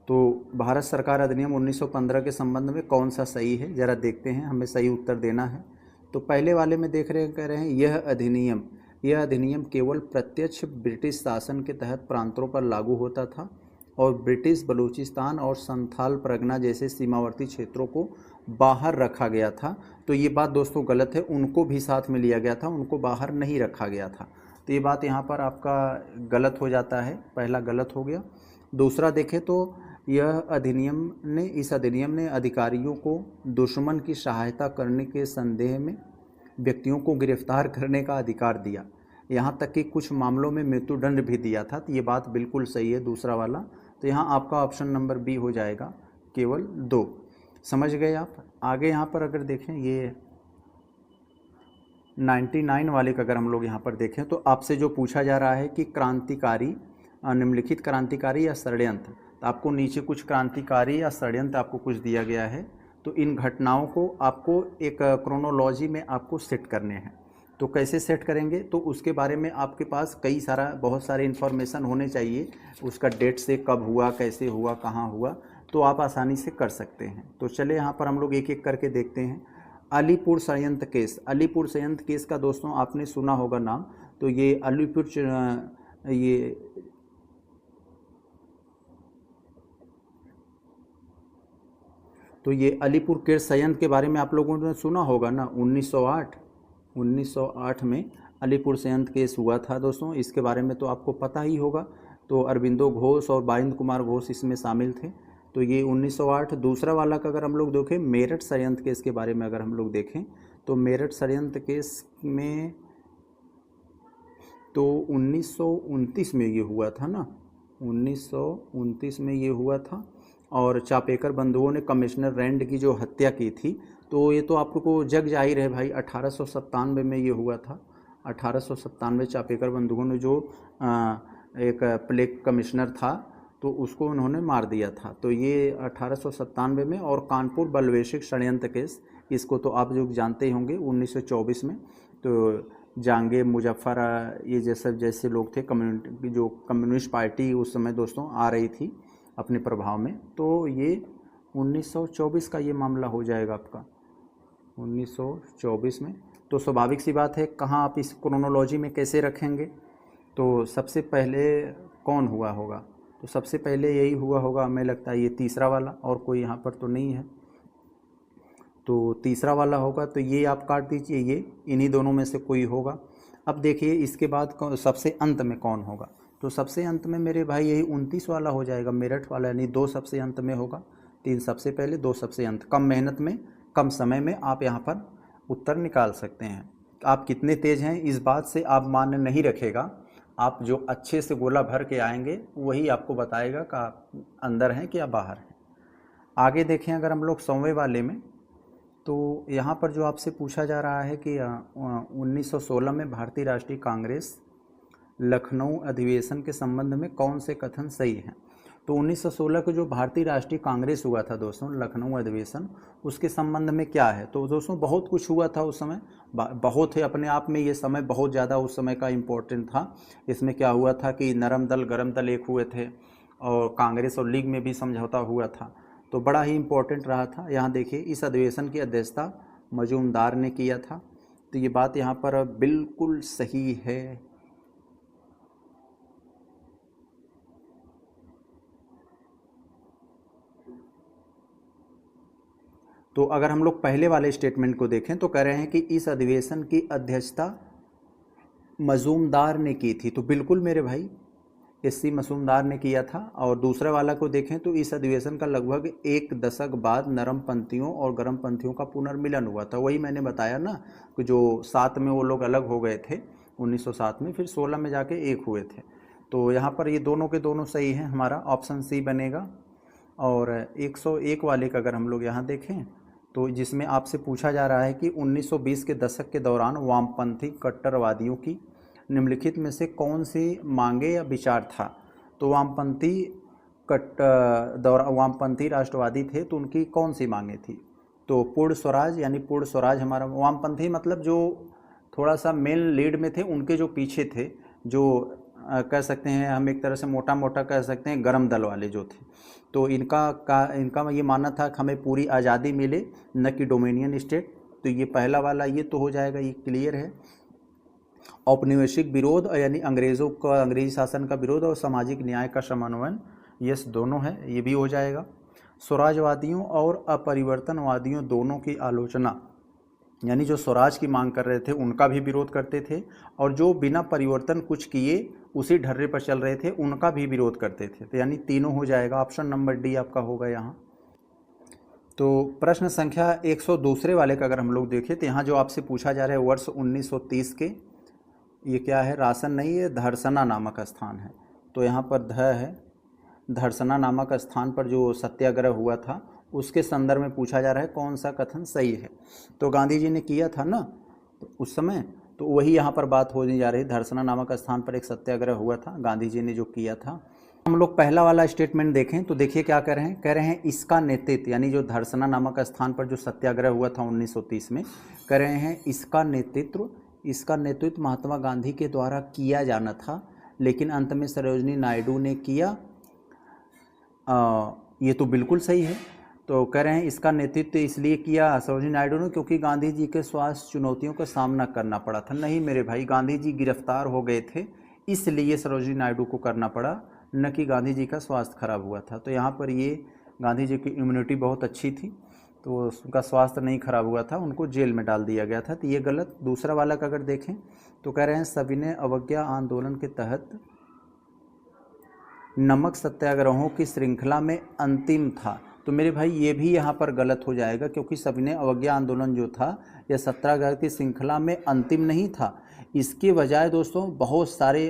तो भारत सरकार अधिनियम 1915 के संबंध में कौन सा सही है जरा देखते हैं, हमें सही उत्तर देना है। तो पहले वाले में देख रहे हैं, कह रहे हैं यह अधिनियम केवल प्रत्यक्ष ब्रिटिश शासन के तहत प्रांतों पर लागू होता था और ब्रिटिश बलूचिस्तान और संथाल परगना जैसे सीमावर्ती क्षेत्रों को बाहर रखा गया था। तो ये बात दोस्तों गलत है, उनको भी साथ में लिया गया था, उनको बाहर नहीं रखा गया था। तो ये बात यहाँ पर आपका गलत हो जाता है, पहला गलत हो गया। दूसरा देखें तो इस अधिनियम ने अधिकारियों को दुश्मन की सहायता करने के संदेह में व्यक्तियों को गिरफ्तार करने का अधिकार दिया, यहाँ तक कि कुछ मामलों में मृत्युदंड भी दिया था। तो ये बात बिल्कुल सही है दूसरा वाला। तो यहाँ आपका ऑप्शन नंबर बी हो जाएगा, केवल 2। समझ गए आप। आगे यहाँ पर अगर देखें ये 99 वाले का अगर हम लोग यहाँ पर देखें तो आपसे जो पूछा जा रहा है कि क्रांतिकारी, निम्नलिखित क्रांतिकारी या षड्यंत्र, तो आपको नीचे कुछ क्रांतिकारी या षड्यंत्र आपको कुछ दिया गया है। तो इन घटनाओं को आपको एक क्रोनोलॉजी में आपको सेट करने हैं। तो कैसे सेट करेंगे, तो उसके बारे में आपके पास बहुत सारे इन्फॉर्मेशन होने चाहिए, उसका डेट से कब हुआ, कैसे हुआ, कहाँ हुआ, तो आप आसानी से कर सकते हैं। तो चले यहाँ पर हम लोग एक एक करके देखते हैं। अलीपुर संयंत्र केस, अलीपुर संयंत्र केस का दोस्तों आपने सुना होगा नाम। तो ये अलीपुर केस संयंत्र के बारे में आप लोगों ने सुना होगा ना। 1908 में अलीपुर संयंत्र केस हुआ था दोस्तों, इसके बारे में तो आपको पता ही होगा। तो अरविंदो घोष और बारिंद कुमार घोष इसमें शामिल थे। तो ये 1908। दूसरा वाला का अगर हम लोग देखें मेरठ षड्यंत्र केस के बारे में अगर हम लोग देखें तो मेरठ षड्यंत्र केस में तो 1929 में ये हुआ था ना, 1929 में ये हुआ था। और चापेकर बंधुओं ने कमिश्नर रैंड की जो हत्या की थी, तो ये तो आपको जग जाहिर है भाई, 1897 में ये हुआ था। 1897 चापेकर बंधुओं ने जो एक प्लेग कमिश्नर था तो उसको उन्होंने मार दिया था। तो ये 1897 में। और कानपुर बलवेशिक षड्यंत्र केस, इसको तो आप जो जानते ही होंगे 1924 में। तो जांगे मुजफ्फर ये जैसे लोग थे, जो कम्युनिस्ट पार्टी उस समय दोस्तों आ रही थी अपने प्रभाव में। तो ये 1924 का ये मामला हो जाएगा आपका 1924 में। तो स्वाभाविक सी बात है, कहाँ आप इस क्रोनोलॉजी में कैसे रखेंगे। तो सबसे पहले कौन हुआ होगा, तो सबसे पहले यही हुआ होगा हमें लगता है, ये तीसरा वाला, और कोई यहाँ पर तो नहीं है। तो तीसरा वाला होगा, तो ये आप काट दीजिए, ये इन्हीं दोनों में से कोई होगा। अब देखिए इसके बाद सबसे अंत में कौन होगा। तो सबसे अंत में मेरे भाई यही 29 वाला हो जाएगा, मेरठ वाला, यानी 2 सबसे अंत में होगा। 3 सबसे पहले, 2 सबसे अंत। कम मेहनत में कम समय में आप यहाँ पर उत्तर निकाल सकते हैं। आप कितने तेज हैं इस बात से आप मान्य नहीं रखेगा, आप जो अच्छे से गोला भर के आएंगे वही आपको बताएगा कि आप अंदर हैं कि या बाहर हैं। आगे देखें अगर हम लोग 100वें वाले में, तो यहाँ पर जो आपसे पूछा जा रहा है कि 1916 में भारतीय राष्ट्रीय कांग्रेस लखनऊ अधिवेशन के संबंध में कौन से कथन सही हैं। तो 1916 को जो भारतीय राष्ट्रीय कांग्रेस हुआ था दोस्तों, लखनऊ अधिवेशन, उसके संबंध में क्या है। तो दोस्तों बहुत कुछ हुआ था उस समय, बहुत है अपने आप में, ये समय बहुत ज़्यादा उस समय का इम्पोर्टेंट था। इसमें क्या हुआ था कि नरम दल गरम दल एक हुए थे और कांग्रेस और लीग में भी समझौता हुआ था, तो बड़ा ही इम्पोर्टेंट रहा था। यहाँ देखिए इस अधिवेशन की अध्यक्षता मजूमदार ने किया था, तो ये बात यहाँ पर बिल्कुल सही है। तो अगर हम लोग पहले वाले स्टेटमेंट को देखें तो कह रहे हैं कि इस अधिवेशन की अध्यक्षता मजूमदार ने की थी, तो बिल्कुल मेरे भाई एससी मजूमदार ने किया था। और दूसरे वाला को देखें तो इस अधिवेशन का लगभग 1 दशक बाद नरमपंथियों और गर्मपंथियों का पुनर्मिलन हुआ था। वही मैंने बताया ना कि जो 7 में वो लोग अलग हो गए थे 1907 में, फिर 16 में जाके एक हुए थे। तो यहाँ पर ये दोनों के दोनों सही हैं, हमारा ऑप्शन सी बनेगा। और 101 वाले का अगर हम लोग यहाँ देखें तो जिसमें आपसे पूछा जा रहा है कि 1920 के दशक के दौरान वामपंथी कट्टरवादियों की निम्नलिखित में से कौन सी मांगे या विचार था। तो वामपंथी राष्ट्रवादी थे, तो उनकी कौन सी मांगे थी। तो पूर्ण स्वराज, यानी पूर्ण स्वराज हमारा वामपंथी मतलब जो थोड़ा सा मेन लीड में थे, उनके जो पीछे थे, जो कह सकते हैं हम एक तरह से मोटा मोटा कह सकते हैं गरम दल वाले जो थे, तो इनका ये मानना था कि हमें पूरी आज़ादी मिले, न कि डोमिनियन स्टेट। तो ये पहला वाला ये तो हो जाएगा, ये क्लियर है। औपनिवेशिक विरोध यानी अंग्रेज़ों का, अंग्रेजी शासन का विरोध और सामाजिक न्याय का समन्वयन, यस दोनों है, ये भी हो जाएगा। स्वराजवादियों और अपरिवर्तनवादियों दोनों की आलोचना, यानी जो स्वराज की मांग कर रहे थे उनका भी विरोध करते थे, और जो बिना परिवर्तन कुछ किए उसी ढर्रे पर चल रहे थे उनका भी विरोध करते थे। तो यानी तीनों हो जाएगा, ऑप्शन नंबर डी आपका होगा यहाँ। तो प्रश्न संख्या 102 वाले का अगर हम लोग देखें तो यहाँ जो आपसे पूछा जा रहा है वर्ष 1930 के, ये क्या है, रासन नहीं, ये धरसना नामक स्थान है। तो यहाँ पर ध है, धरसना नामक स्थान पर जो सत्याग्रह हुआ था उसके संदर्भ में पूछा जा रहा है कौन सा कथन सही है। तो गांधी जी ने किया था ना तो उस समय, तो वही यहाँ पर बात होने जा रही है। धरसना नामक स्थान पर एक सत्याग्रह हुआ था, गांधी जी ने जो किया था। हम लोग पहला वाला स्टेटमेंट देखें तो देखिए क्या कह रहे हैं, कह रहे हैं इसका नेतृत्व, यानी जो धरसना नामक स्थान पर जो सत्याग्रह हुआ था 1930 में, कह रहे हैं इसका नेतृत्व महात्मा गांधी के द्वारा किया जाना था, लेकिन अंत में सरोजिनी नायडू ने किया। ये तो बिल्कुल सही है। तो कह रहे हैं इसका नेतृत्व इसलिए किया सरोजिनी नायडू ने क्योंकि गांधी जी के स्वास्थ्य चुनौतियों का सामना करना पड़ा था। नहीं मेरे भाई, गांधी जी गिरफ्तार हो गए थे इसलिए सरोजिनी नायडू को करना पड़ा, न कि गांधी जी का स्वास्थ्य खराब हुआ था। तो यहाँ पर ये गांधी जी की इम्यूनिटी बहुत अच्छी थी, तो उनका स्वास्थ्य नहीं खराब हुआ था, उनको जेल में डाल दिया गया था, तो ये गलत। दूसरा वाला का अगर देखें तो कह रहे हैं सविनय अवज्ञा आंदोलन के तहत नमक सत्याग्रहों की श्रृंखला में अंतिम था। तो मेरे भाई ये भी यहाँ पर गलत हो जाएगा, क्योंकि सविनय अवज्ञा आंदोलन जो था यह सत्याग्रह की श्रृंखला में अंतिम नहीं था। इसके बजाय दोस्तों बहुत सारे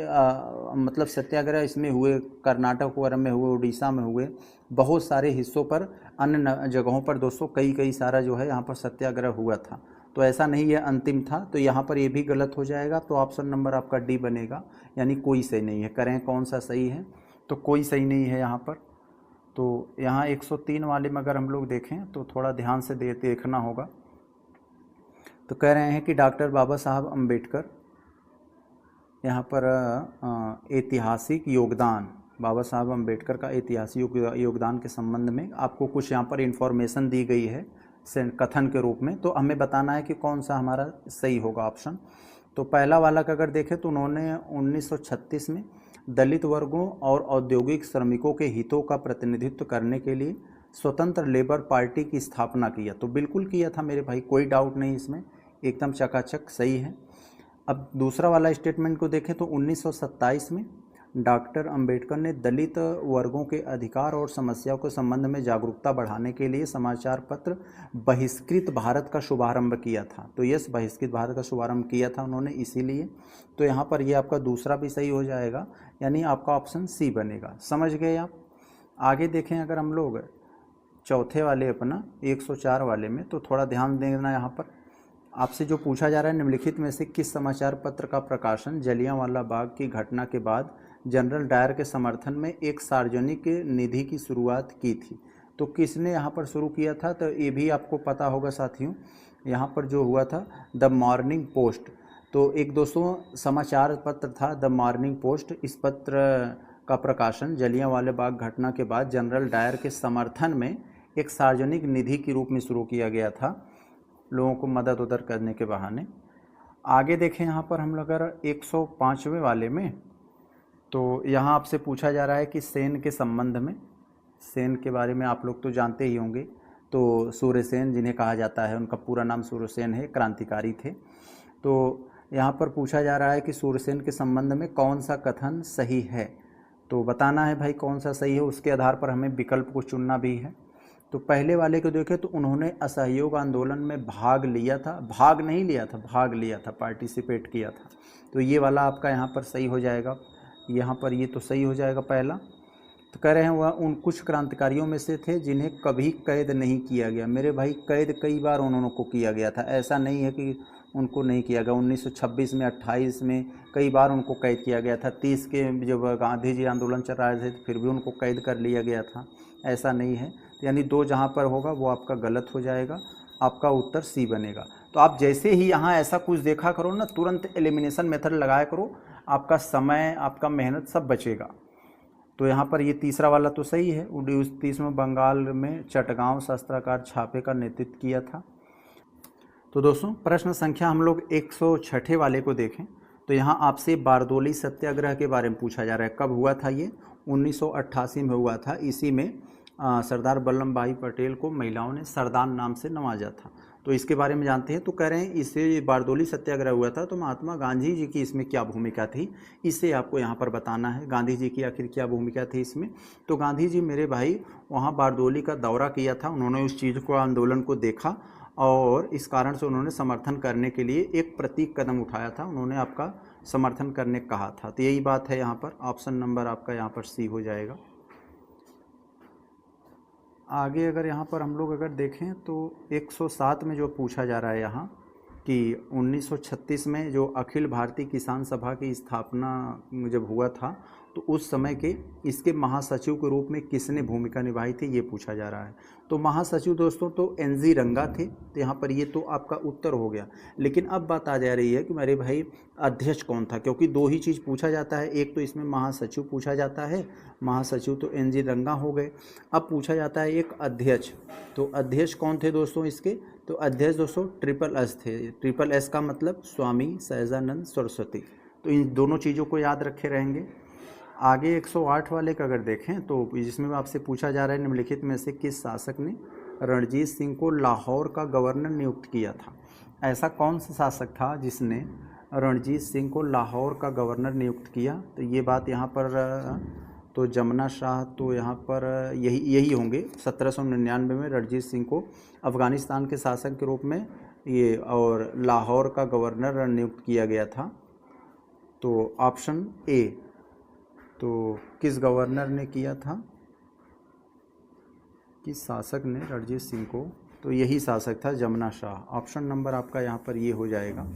मतलब सत्याग्रह इसमें हुए, कर्नाटक वगैरह में हुए, उड़ीसा में हुए, बहुत सारे हिस्सों पर, अन्य जगहों पर दोस्तों कई सारा जो है यहाँ पर सत्याग्रह हुआ था। तो ऐसा नहीं ये अंतिम था, तो यहाँ पर ये भी गलत हो जाएगा। तो ऑप्शन नंबर आपका डी बनेगा, यानी कोई सही नहीं है। करें कौन सा सही है, तो कोई सही नहीं है यहाँ पर। तो यहाँ 103 वाले में अगर हम लोग देखें तो थोड़ा ध्यान से देखना होगा। तो कह रहे हैं कि डॉक्टर बाबा साहब अम्बेडकर, यहाँ पर ऐतिहासिक योगदान, बाबा साहब अम्बेडकर का ऐतिहासिक योगदान के संबंध में आपको कुछ यहाँ पर इन्फॉर्मेशन दी गई है कथन के रूप में। तो हमें बताना है कि कौन सा हमारा सही होगा ऑप्शन। तो पहला वाला का अगर देखें तो उन्होंने 1936 में दलित वर्गों और औद्योगिक श्रमिकों के हितों का प्रतिनिधित्व करने के लिए स्वतंत्र लेबर पार्टी की स्थापना किया। तो बिल्कुल किया था मेरे भाई, कोई डाउट नहीं इसमें, एकदम चकाचक सही है। अब दूसरा वाला स्टेटमेंट को देखें तो 1927 में डॉक्टर अंबेडकर ने दलित वर्गों के अधिकार और समस्याओं के संबंध में जागरूकता बढ़ाने के लिए समाचार पत्र बहिष्कृत भारत का शुभारंभ किया था। तो यस, बहिष्कृत भारत का शुभारंभ किया था उन्होंने, इसीलिए। तो यहाँ पर ये आपका दूसरा भी सही हो जाएगा, यानी आपका ऑप्शन सी बनेगा। समझ गए आप। आगे देखें अगर हम लोग चौथे वाले अपना 104 वाले में, तो थोड़ा ध्यान देना। यहाँ पर आपसे जो पूछा जा रहा है, निम्नलिखित में से किस समाचार पत्र का प्रकाशन जलियांवाला बाग की घटना के बाद जनरल डायर के समर्थन में एक सार्वजनिक निधि की शुरुआत की थी। तो किसने यहाँ पर शुरू किया था, तो ये भी आपको पता होगा साथियों। यहाँ पर जो हुआ था द मॉर्निंग पोस्ट, तो एक दोस्तों समाचार पत्र था द मॉर्निंग पोस्ट। इस पत्र का प्रकाशन जलियांवाला बाग घटना के बाद जनरल डायर के समर्थन में एक सार्वजनिक निधि के रूप में शुरू किया गया था, लोगों को मदद उदर करने के बहाने। आगे देखें यहाँ पर हम लोग अगर 105वें वाले में, तो यहाँ आपसे पूछा जा रहा है कि सेन के संबंध में, सेन के बारे में आप लोग तो जानते ही होंगे। तो सूर्यसेन जिन्हें कहा जाता है, उनका पूरा नाम सूर्यसेन है, क्रांतिकारी थे। तो यहाँ पर पूछा जा रहा है कि सूर्यसेन के संबंध में कौन सा कथन सही है, तो बताना है भाई कौन सा सही है। उसके आधार पर हमें विकल्प को चुनना भी है। तो पहले वाले को देखें तो उन्होंने असहयोग आंदोलन में भाग लिया था, भाग नहीं लिया था, भाग लिया था, पार्टिसिपेट किया था। तो ये वाला आपका यहाँ पर सही हो जाएगा। यहाँ पर ये तो सही हो जाएगा पहला। तो कह रहे हैं वह उन कुछ क्रांतिकारियों में से थे जिन्हें कभी कैद नहीं किया गया। मेरे भाई कैद कई बार उन्होंने को किया गया था, ऐसा नहीं है कि उनको नहीं किया गया। 1926 में, 28 में कई बार उनको कैद किया गया था। 30 के जब गांधी जी आंदोलन चल रहे थे फिर भी उनको कैद कर लिया गया था, ऐसा नहीं है। यानी दो जहाँ पर होगा वो आपका गलत हो जाएगा, आपका उत्तर सी बनेगा। तो आप जैसे ही यहाँ ऐसा कुछ देखा करो ना, तुरंत एलिमिनेशन मेथड लगाया करो, आपका समय, आपका मेहनत सब बचेगा। तो यहाँ पर ये तीसरा वाला तो सही है। 1930 में बंगाल में चटगांव शस्त्रागार छापे का नेतृत्व किया था। तो दोस्तों प्रश्न संख्या हम लोग 106 वाले को देखें, तो यहाँ आपसे बारदोली सत्याग्रह के बारे में पूछा जा रहा है। कब हुआ था ये? 1988 में हुआ था। इसी में सरदार वल्लभ भाई पटेल को महिलाओं ने सरदान नाम से नवाजा था। तो इसके बारे में जानते हैं। तो कह रहे हैं इससे बारदोली सत्याग्रह हुआ था, तो महात्मा गांधी जी की इसमें क्या भूमिका थी, इसे आपको यहाँ पर बताना है। गांधी जी की आखिर क्या भूमिका थी इसमें? तो गांधी जी मेरे भाई वहाँ बारदोली का दौरा किया था, उन्होंने उस चीज़ को, आंदोलन को देखा और इस कारण से उन्होंने समर्थन करने के लिए एक प्रतीक कदम उठाया था, उन्होंने आपका समर्थन करने कहा था। तो यही बात है यहाँ पर। ऑप्शन नंबर आपका यहाँ पर सी हो जाएगा। आगे अगर यहाँ पर हम लोग अगर देखें तो 107 में जो पूछा जा रहा है यहाँ कि 1936 में जो अखिल भारतीय किसान सभा की स्थापना जब हुआ था, तो उस समय के इसके महासचिव के रूप में किसने भूमिका निभाई थी, ये पूछा जा रहा है। तो महासचिव दोस्तों तो NG रंगा थे। तो यहाँ पर ये तो आपका उत्तर हो गया। लेकिन अब बात आ जा रही है कि मेरे भाई अध्यक्ष कौन था, क्योंकि दो ही चीज़ पूछा जाता है। एक तो इसमें महासचिव पूछा जाता है, महासचिव तो NG रंगा हो गए। अब पूछा जाता है एक अध्यक्ष। तो अध्यक्ष कौन थे दोस्तों इसके? तो अध्यक्ष दोस्तों SSS थे। SSS का मतलब स्वामी सहजानंद सरस्वती। तो इन दोनों चीज़ों को याद रखे रहेंगे। आगे 108 वाले का अगर देखें तो जिसमें आपसे पूछा जा रहा है निम्नलिखित में से किस शासक ने रणजीत सिंह को लाहौर का गवर्नर नियुक्त किया था? ऐसा कौन सा शासक था जिसने रणजीत सिंह को लाहौर का गवर्नर नियुक्त किया? तो ये बात यहाँ पर तो जमुना शाह तो यहाँ पर यही होंगे। 1799 में रणजीत सिंह को अफ़गानिस्तान के शासक के रूप में ये और लाहौर का गवर्नर नियुक्त किया गया था। तो ऑप्शन ए, तो किस गवर्नर ने किया था, किस शासक ने रणजीत सिंह को? तो यही शासक था जमुना शाह। ऑप्शन नंबर आपका यहाँ पर ये हो जाएगा।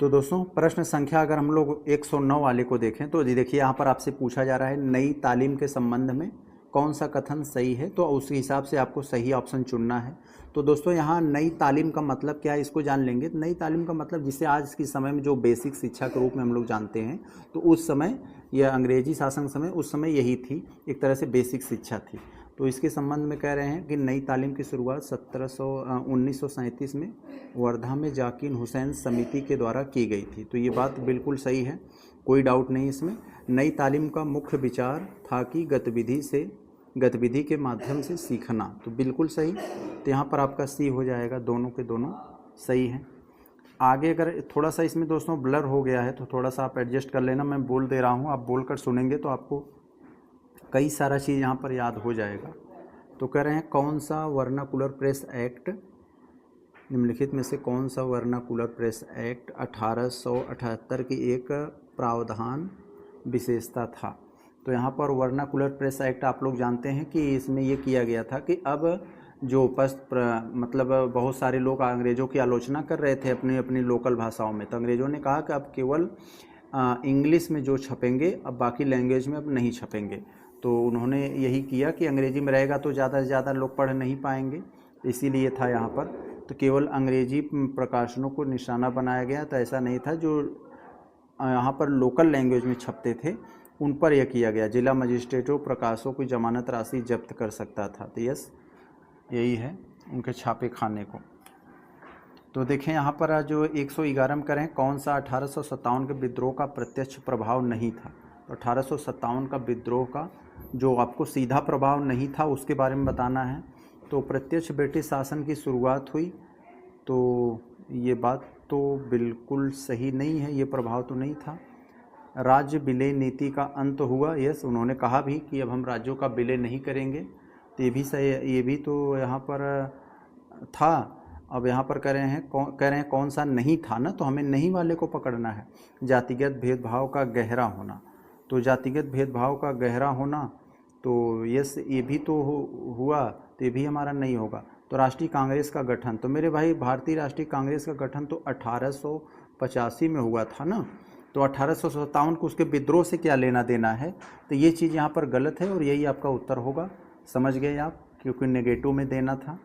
तो दोस्तों प्रश्न संख्या अगर हम लोग 109 वाले को देखें तो देखिए यहाँ पर आपसे पूछा जा रहा है नई तालीम के संबंध में कौन सा कथन सही है, तो उस हिसाब से आपको सही ऑप्शन चुनना है। तो दोस्तों यहाँ नई तालीम का मतलब क्या है इसको जान लेंगे। नई तालीम का मतलब जिसे आज के समय में जो बेसिक शिक्षा के रूप में हम लोग जानते हैं, तो उस समय यह अंग्रेजी शासन समय उस समय यही थी, एक तरह से बेसिक शिक्षा थी। तो इसके संबंध में कह रहे हैं कि नई तालीम की शुरुआत 1937 में वर्धा में जाकिर हुसैन समिति के द्वारा की गई थी। तो ये बात बिल्कुल सही है, कोई डाउट नहीं इसमें। नई तालीम का मुख्य विचार था कि गतिविधि से गतिविधि के माध्यम से सीखना, तो बिल्कुल सही। तो यहाँ पर आपका सी हो जाएगा, दोनों के दोनों सही हैं। आगे अगर थोड़ा सा इसमें दोस्तों ब्लर हो गया है तो थोड़ा सा आप एडजस्ट कर लेना, मैं बोल दे रहा हूँ, आप बोल कर सुनेंगे तो आपको कई सारा चीज़ यहाँ पर याद हो जाएगा। तो कह रहे हैं कौन सा वर्नाकुलर प्रेस एक्ट, निम्नलिखित में से कौन सा वर्नाकुलर प्रेस एक्ट 1878 की एक प्रावधान विशेषता था। तो यहाँ पर वर्नाकुलर प्रेस एक्ट आप लोग जानते हैं कि इसमें ये किया गया था कि अब जो मतलब बहुत सारे लोग अंग्रेज़ों की आलोचना कर रहे थे अपनी अपनी लोकल भाषाओं में, तो अंग्रेज़ों ने कहा कि अब केवल इंग्लिश में जो छपेंगे, अब बाकी लैंग्वेज में अब नहीं छपेंगे। तो उन्होंने यही किया कि अंग्रेज़ी में रहेगा तो ज़्यादा से ज़्यादा लोग पढ़ नहीं पाएंगे, इसीलिए था यहाँ पर। तो केवल अंग्रेजी प्रकाशनों को निशाना बनाया गया, तो ऐसा नहीं था। जो यहाँ पर लोकल लैंग्वेज में छपते थे उन पर यह किया गया। जिला मजिस्ट्रेटों प्रकाशों की जमानत राशि जब्त कर सकता था। तो यस, यही है उनके छापे खाने को। तो देखें यहाँ पर जो 111 में करें कौन सा 1857 के विद्रोह का प्रत्यक्ष प्रभाव नहीं था। तो 1857 का विद्रोह का जो आपको सीधा प्रभाव नहीं था उसके बारे में बताना है। तो प्रत्यक्ष ब्रिटिश शासन की शुरुआत हुई, तो ये बात तो बिल्कुल सही नहीं है, ये प्रभाव तो नहीं था। राज्य विलय नीति का अंत हुआ, यस, उन्होंने कहा भी कि अब हम राज्यों का विलय नहीं करेंगे, तो ये भी सही, ये भी तो यहाँ पर था। अब यहाँ पर कह रहे हैं कौन सा नहीं था ना, तो हमें नहीं वाले को पकड़ना है। जातिगत भेदभाव का गहरा होना, तो जातिगत भेदभाव का गहरा होना, तो यस ये भी तो हुआ, तो ये भी हमारा नहीं होगा। तो राष्ट्रीय कांग्रेस का गठन, तो मेरे भाई भारतीय राष्ट्रीय कांग्रेस का गठन तो 1885 में हुआ था ना, तो 1857 को उसके विद्रोह से क्या लेना देना है। तो ये चीज़ यहाँ पर गलत है और यही आपका उत्तर होगा, समझ गए आप, क्योंकि नेगेटिव में देना था।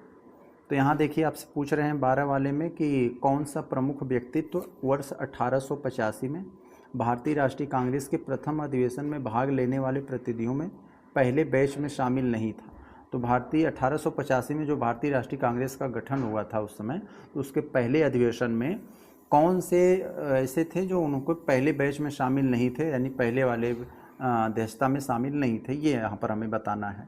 तो यहाँ देखिए आपसे पूछ रहे हैं 12 वाले में कि कौन सा प्रमुख व्यक्तित्व वर्ष 1885 में भारतीय राष्ट्रीय कांग्रेस के प्रथम अधिवेशन में भाग लेने वाले प्रतिनिधियों में पहले बैच में शामिल नहीं था। तो भारतीय 1885 में जो भारतीय राष्ट्रीय कांग्रेस का गठन हुआ था उस समय, तो उसके पहले अधिवेशन में कौन से ऐसे थे जो उनको पहले बैच में शामिल नहीं थे, यानी पहले वाले अध्यक्षता में शामिल नहीं थे, ये यहाँ पर हमें बताना है।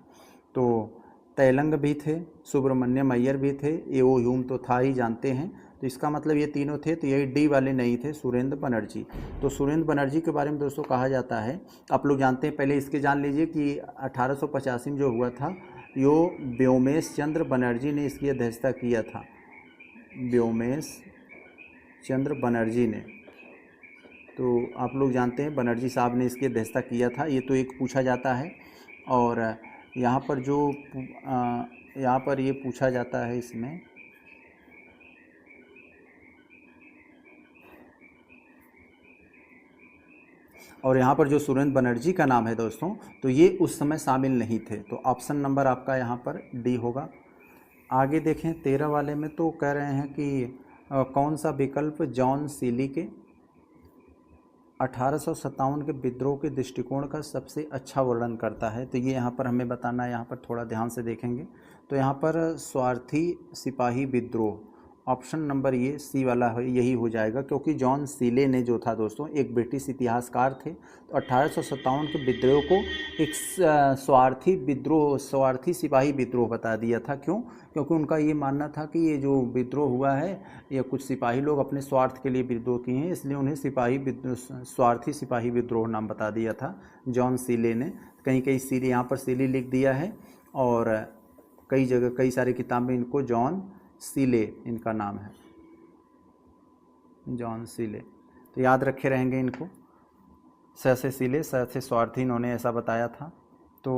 तो तेलंग भी थे, सुब्रमण्यम अय्यर भी थे, एओ ह्यूम तो था ही, जानते हैं। तो इसका मतलब ये तीनों थे, तो यही डी वाले नहीं थे, सुरेंद्र बनर्जी। तो सुरेंद्र बनर्जी के बारे में दोस्तों कहा जाता है, आप लोग जानते हैं, पहले इसके जान लीजिए कि 1885 में जो हुआ था, यो व्योमेश चंद्र बनर्जी ने इसकी अध्यक्षता किया था, व्योमेश चंद्र बनर्जी ने। तो आप लोग जानते हैं बनर्जी साहब ने इसकी अध्यक्षता किया था, ये तो एक पूछा जाता है। और यहाँ पर जो यहाँ पर ये पूछा जाता है इसमें, और यहाँ पर जो सुरेंद्र बनर्जी का नाम है दोस्तों, तो ये उस समय शामिल नहीं थे। तो ऑप्शन नंबर आपका यहाँ पर डी होगा। आगे देखें 13 वाले में, तो कह रहे हैं कि कौन सा विकल्प जॉन सीली के 1857 के विद्रोह के दृष्टिकोण का सबसे अच्छा वर्णन करता है। तो ये यहाँ पर हमें बताना है, यहाँ पर थोड़ा ध्यान से देखेंगे। तो यहाँ पर स्वार्थी सिपाही विद्रोह, ऑप्शन नंबर ये सी वाला है, यही हो जाएगा, क्योंकि जॉन सीले ने जो था दोस्तों एक ब्रिटिश इतिहासकार थे। तो 1857 के विद्रोह को एक स्वार्थी विद्रोह, स्वार्थी सिपाही विद्रोह बता दिया था। क्यों? क्योंकि उनका ये मानना था कि ये जो विद्रोह हुआ है, ये कुछ सिपाही लोग अपने स्वार्थ के लिए विद्रोह किए हैं, इसलिए उन्हें स्वार्थी सिपाही विद्रोह नाम बता दिया था जॉन सीले ने। कहीं कहीं सीले, यहाँ पर सीले लिख दिया है, और कई जगह कई सारी किताब में इनको जॉन सीले इनका नाम है, जॉन सीले। तो याद रखे रहेंगे इनको, स से सीले, स से स्वार्थी, इन्होंने ऐसा बताया था। तो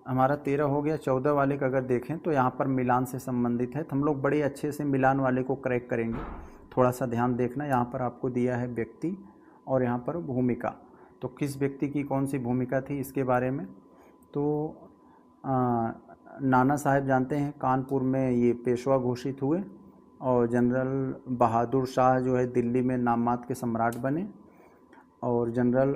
हमारा 13 हो गया। 14 वाले का अगर देखें तो यहाँ पर मिलान से संबंधित है, तो हम लोग बड़े अच्छे से मिलान वाले को क्रैक करेंगे। थोड़ा सा ध्यान देखना, यहाँ पर आपको दिया है व्यक्ति और यहाँ पर भूमिका। तो किस व्यक्ति की कौन सी भूमिका थी इसके बारे में, तो नाना साहब जानते हैं, कानपुर में ये पेशवा घोषित हुए, और जनरल बहादुर शाह जो है दिल्ली में नाममात्र के सम्राट बने, और जनरल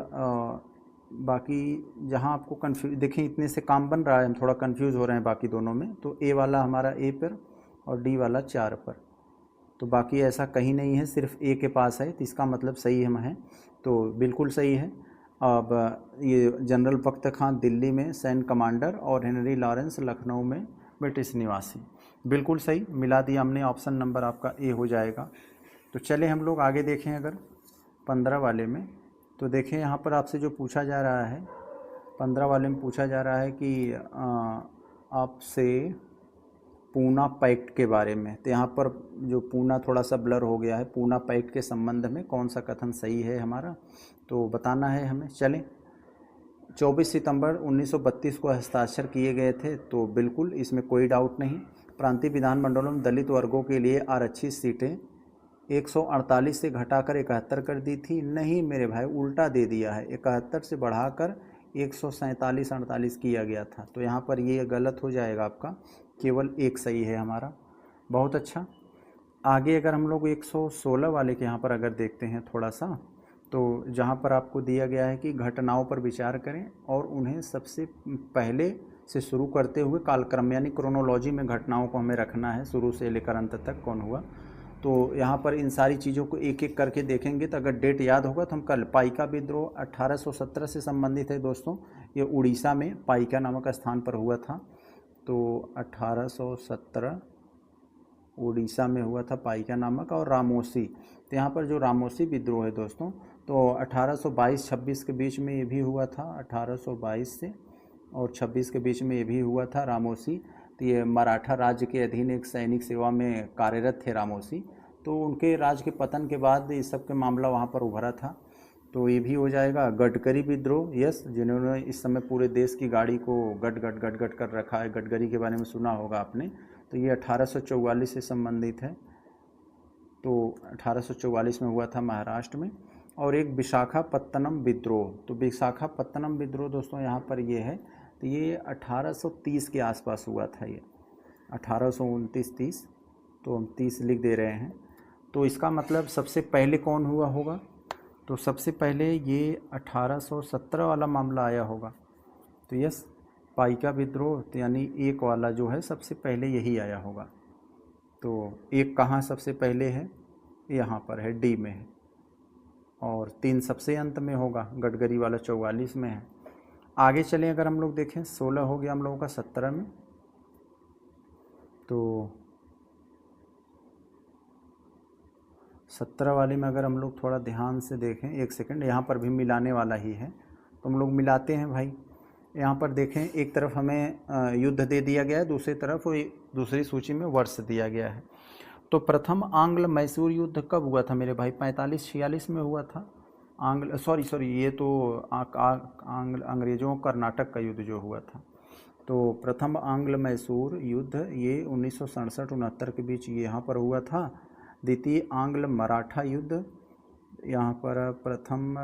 बाकी जहाँ आपको कन्फ्यूज, देखें इतने से काम बन रहा है, हम थोड़ा कंफ्यूज हो रहे हैं बाकी दोनों में। तो ए वाला हमारा ए पर और डी वाला 4 पर, तो बाकी ऐसा कहीं नहीं है, सिर्फ ए के पास है, तो इसका मतलब सही हम है, तो बिल्कुल सही है। अब ये जनरल बख्त खान दिल्ली में सैन्य कमांडर और हेनरी लॉरेंस लखनऊ में ब्रिटिश निवासी। बिल्कुल सही मिला दिया हमने, ऑप्शन नंबर आपका ए हो जाएगा। तो चले हम लोग आगे देखें अगर 15 वाले में, तो देखें यहाँ पर आपसे जो पूछा जा रहा है 15 वाले में पूछा जा रहा है कि आपसे पूना पैक्ट के बारे में। तो यहाँ पर जो पूना थोड़ा सा ब्लर हो गया है, पूना पैक्ट के संबंध में कौन सा कथन सही है हमारा, तो बताना है हमें। चलें, 24 सितंबर 1932 को हस्ताक्षर किए गए थे, तो बिल्कुल इसमें कोई डाउट नहीं। प्रांतीय विधानमंडलों में दलित वर्गों के लिए आरक्षित सीटें 148 से घटाकर 71 कर दी थी। नहीं मेरे भाई, उल्टा दे दिया है, 71 से बढ़ाकर 147-48 किया गया था। तो यहाँ पर ये गलत हो जाएगा आपका, केवल एक सही है हमारा। बहुत अच्छा। आगे अगर हम लोग 116 वाले के यहाँ पर अगर देखते हैं थोड़ा सा, तो जहाँ पर आपको दिया गया है कि घटनाओं पर विचार करें और उन्हें सबसे पहले से शुरू करते हुए कालक्रम यानी क्रोनोलॉजी में घटनाओं को हमें रखना है, शुरू से लेकर अंत तक कौन हुआ। तो यहाँ पर इन सारी चीज़ों को एक एक करके देखेंगे, तो अगर डेट याद होगा तो हम कल पाइका विद्रोह 1817 से संबंधित है दोस्तों। ये उड़ीसा में पाइका नामक स्थान पर हुआ था। तो 1817 उड़ीसा में हुआ था पाइका नामक, और रामोसी, तो यहाँ पर जो रामोसी विद्रोह है दोस्तों, तो 1822-26 के बीच में ये भी हुआ था। 1822 से और 26 के बीच में ये भी हुआ था रामोसी। तो ये मराठा राज्य के अधीन एक सैनिक सेवा में कार्यरत थे रामोसी, तो उनके राज्य के पतन के बाद इस सब के मामला वहाँ पर उभरा था। तो ये भी हो जाएगा। गडकरी विद्रोह, यस, जिन्होंने इस समय पूरे देश की गाड़ी को गट गट गट गट कर रखा है, गडकरी के बारे में सुना होगा आपने। तो ये 1844 से संबंधित है। तो 1844 में हुआ था महाराष्ट्र में। और एक विशाखापत्तनम विद्रोह, तो विशाखापत्तनम विद्रोह दोस्तों यहाँ पर ये है, तो ये 1830 के आसपास हुआ था। ये 1829-30, तो हम 30 लिख दे रहे हैं। तो इसका मतलब सबसे पहले कौन हुआ होगा, तो सबसे पहले ये 1817 वाला मामला आया होगा। तो यस, पाइका विद्रोह, तो यानी एक वाला जो है सबसे पहले यही आया होगा। तो एक कहाँ सबसे पहले है, यहाँ पर है, डी में है, और 3 सबसे अंत में होगा, गडकरी वाला 44 में है। आगे चलें अगर हम लोग देखें, 16 हो गया हम लोगों का 17 में। तो 17 वाले में अगर हम लोग थोड़ा ध्यान से देखें, एक सेकंड, यहाँ पर भी मिलाने वाला ही है, तो हम लोग मिलाते हैं भाई। यहाँ पर देखें, एक तरफ हमें युद्ध दे दिया गया है, दूसरी तरफ दूसरी सूची में वर्ष दिया गया है। तो प्रथम आंग्ल मैसूर युद्ध कब हुआ था मेरे भाई, 45-46 में हुआ था। सॉरी ये तो अंग्रेज़ों कर्नाटक का युद्ध जो हुआ था। तो प्रथम आंग्ल मैसूर युद्ध ये 1967-69 के बीच ये यहाँ पर हुआ था। द्वितीय आंग्ल मराठा युद्ध, यहाँ पर प्रथम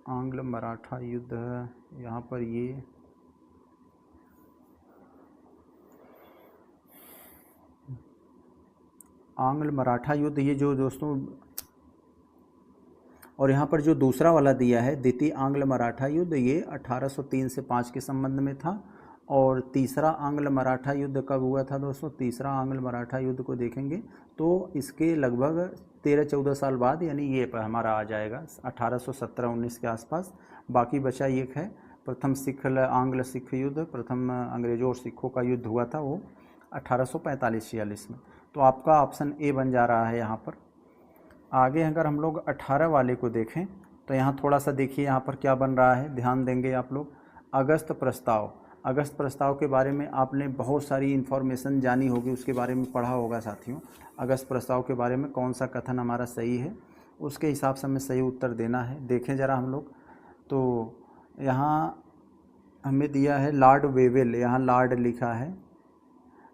आंग्ल मराठा युद्ध यहाँ पर ये आंग्ल मराठा युद्ध, ये जो दोस्तों, और यहाँ पर जो दूसरा वाला दिया है द्वितीय आंग्ल मराठा युद्ध, ये 1803 से 5 के संबंध में था। और तीसरा आंग्ल मराठा युद्ध कब हुआ था दोस्तों, तीसरा आंग्ल मराठा युद्ध को देखेंगे तो इसके लगभग 13-14 साल बाद, यानी ये पर हमारा आ जाएगा 1817-19 के आसपास। बाकी बचा एक है प्रथम आंग्ल सिख युद्ध, प्रथम अंग्रेज़ों और सिखों का युद्ध हुआ था, वो 1845-46 में। तो आपका ऑप्शन ए बन जा रहा है यहाँ पर। आगे अगर हम लोग 18 वाले को देखें, तो यहाँ थोड़ा सा देखिए यहाँ पर क्या बन रहा है, ध्यान देंगे आप लोग। अगस्त प्रस्ताव, अगस्त प्रस्ताव के बारे में आपने बहुत सारी इन्फॉर्मेशन जानी होगी, उसके बारे में पढ़ा होगा साथियों। अगस्त प्रस्ताव के बारे में कौन सा कथन हमारा सही है, उसके हिसाब से हमें सही उत्तर देना है। देखें ज़रा हम लोग, तो यहाँ हमें दिया है लॉर्ड वेवेल, यहाँ लॉर्ड लिखा है।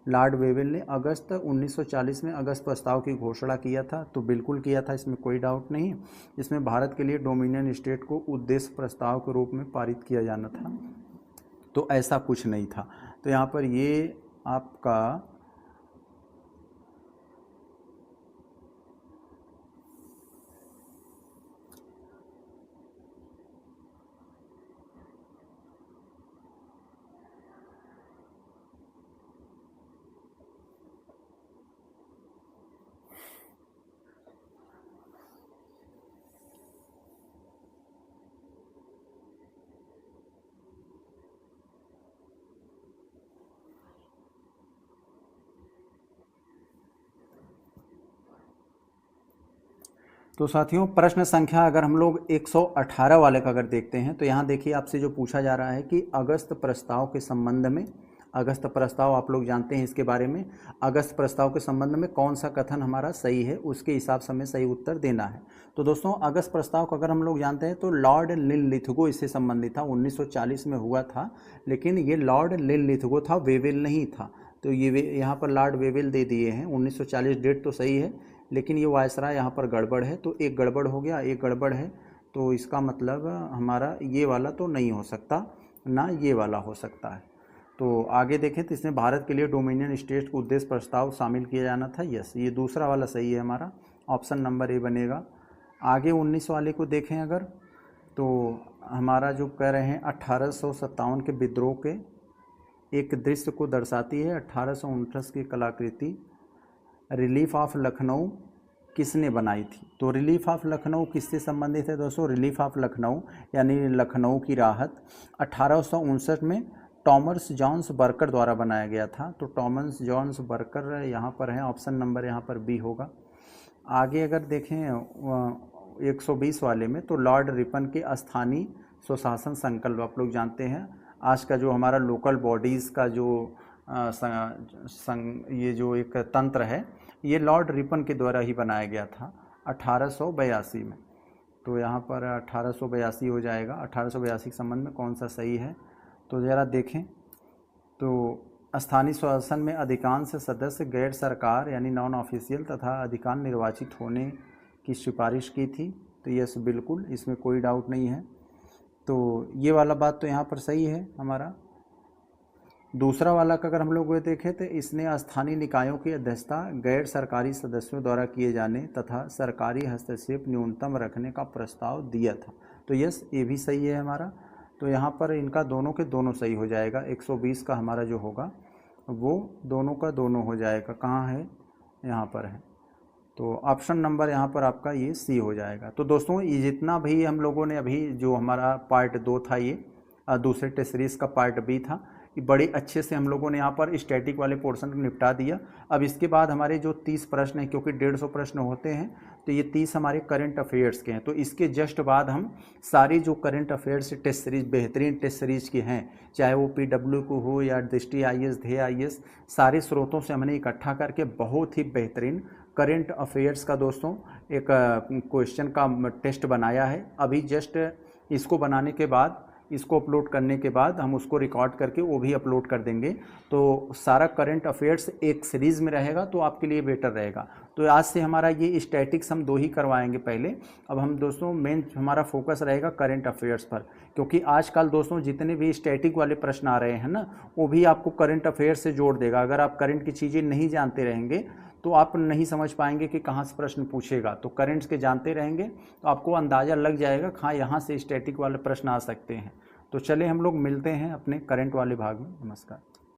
लॉर्ड वेवेल ने अगस्त 1940 में अगस्त प्रस्ताव की घोषणा किया था, तो बिल्कुल किया था, इसमें कोई डाउट नहीं। इसमें भारत के लिए डोमिनियन स्टेट को उद्देश्य प्रस्ताव के रूप में पारित किया जाना था, तो ऐसा कुछ नहीं था। तो यहाँ पर ये आपका तो साथियों प्रश्न संख्या अगर हम लोग 118 वाले का अगर देखते हैं तो यहाँ देखिए आपसे जो पूछा जा रहा है कि अगस्त प्रस्ताव के संबंध में, अगस्त प्रस्ताव आप लोग जानते हैं इसके बारे में, अगस्त प्रस्ताव के संबंध में कौन सा कथन हमारा सही है उसके हिसाब से हमें सही उत्तर देना है। तो दोस्तों अगस्त प्रस्ताव को अगर हम लोग जानते हैं तो लॉर्ड लिनलिथगो इससे संबंधित था, 1940 में हुआ था, लेकिन ये लॉर्ड लिनलिथगो था, वेवेल नहीं था। तो ये यहाँ पर लॉर्ड वेवेल दे दिए हैं, 1940 डेट तो सही है, लेकिन ये वायसराय यहाँ पर गड़बड़ है, तो एक गड़बड़ हो गया, एक गड़बड़ है, तो इसका मतलब हमारा ये वाला तो नहीं हो सकता, ना ये वाला हो सकता है। तो आगे देखें तो इसमें भारत के लिए डोमिनियन स्टेट को उद्देश्य प्रस्ताव शामिल किया जाना था, यस, ये दूसरा वाला सही है हमारा, ऑप्शन नंबर ए बनेगा। आगे 19 वाले को देखें अगर, तो हमारा जो कह रहे हैं 1857 के विद्रोह के एक दृश्य को दर्शाती है। 1849 की कलाकृति रिलीफ ऑफ लखनऊ किसने बनाई थी? तो रिलीफ ऑफ लखनऊ किससे संबंधित है दोस्तों? रिलीफ ऑफ लखनऊ यानी लखनऊ की राहत 1859 में टॉमस जॉन्स बर्कर द्वारा बनाया गया था। तो टॉमस जॉन्स बर्कर यहाँ पर है, ऑप्शन नंबर यहाँ पर बी होगा। आगे अगर देखें 120 वाले में तो लॉर्ड रिपन के स्थानीय स्वशासन संकल्प आप लोग जानते हैं, आज का जो हमारा लोकल बॉडीज़ का जो ये जो एक तंत्र है ये लॉर्ड रिपन के द्वारा ही बनाया गया था 1882 में। तो यहाँ पर 1882 हो जाएगा। 1882 के संबंध में कौन सा सही है तो ज़रा देखें। तो स्थानीय स्वशासन में अधिकांश सदस्य गैर सरकार यानी नॉन ऑफिशियल तथा अधिकांश निर्वाचित होने की सिफारिश की थी। तो यस बिल्कुल, इसमें कोई डाउट नहीं है। तो ये वाला बात तो यहाँ पर सही है हमारा। दूसरा वाला का अगर हम लोग देखें तो इसने स्थानीय निकायों की अध्यक्षता गैर सरकारी सदस्यों द्वारा किए जाने तथा सरकारी हस्तक्षेप न्यूनतम रखने का प्रस्ताव दिया था। तो यस ये भी सही है हमारा। तो यहाँ पर इनका दोनों के दोनों सही हो जाएगा। 120 का हमारा जो होगा वो दोनों का दोनों हो जाएगा। कहाँ है? यहाँ पर है। तो ऑप्शन नंबर यहाँ पर आपका ये सी हो जाएगा। तो दोस्तों ये जितना भी हम लोगों ने अभी जो हमारा पार्ट 2 था, ये दूसरे टेस्ट सीरीज़ का पार्ट बी था, बड़े अच्छे से हम लोगों ने यहाँ पर स्टैटिक वाले पोर्शन को निपटा दिया। अब इसके बाद हमारे जो 30 प्रश्न हैं, क्योंकि 150 प्रश्न होते हैं, तो ये 30 हमारे करंट अफेयर्स के हैं। तो इसके जस्ट बाद हम सारी जो करंट अफेयर्स टेस्ट सीरीज बेहतरीन टेस्ट सीरीज की हैं, चाहे वो PW को हो या दृष्टि IAS, ध्येय IAS, सारे स्रोतों से हमने इकट्ठा करके बहुत ही बेहतरीन करंट अफेयर्स का दोस्तों एक क्वेश्चन का टेस्ट बनाया है। अभी जस्ट इसको बनाने के बाद, इसको अपलोड करने के बाद हम उसको रिकॉर्ड करके वो भी अपलोड कर देंगे। तो सारा करंट अफेयर्स एक सीरीज़ में रहेगा, तो आपके लिए बेटर रहेगा। तो आज से हमारा ये स्टैटिक्स हम 2 ही करवाएंगे पहले। अब हम दोस्तों मेन हमारा फोकस रहेगा करंट अफेयर्स पर, क्योंकि आजकल दोस्तों जितने भी स्टैटिक वाले प्रश्न आ रहे हैं ना, वो भी आपको करंट अफेयर्स से जोड़ देगा। अगर आप करंट की चीज़ें नहीं जानते रहेंगे तो आप नहीं समझ पाएंगे कि कहाँ से प्रश्न पूछेगा। तो करंट्स के जानते रहेंगे तो आपको अंदाज़ा लग जाएगा हाँ यहाँ से स्टैटिक वाले प्रश्न आ सकते हैं। तो चले हम लोग मिलते हैं अपने करंट वाले भाग में। नमस्कार।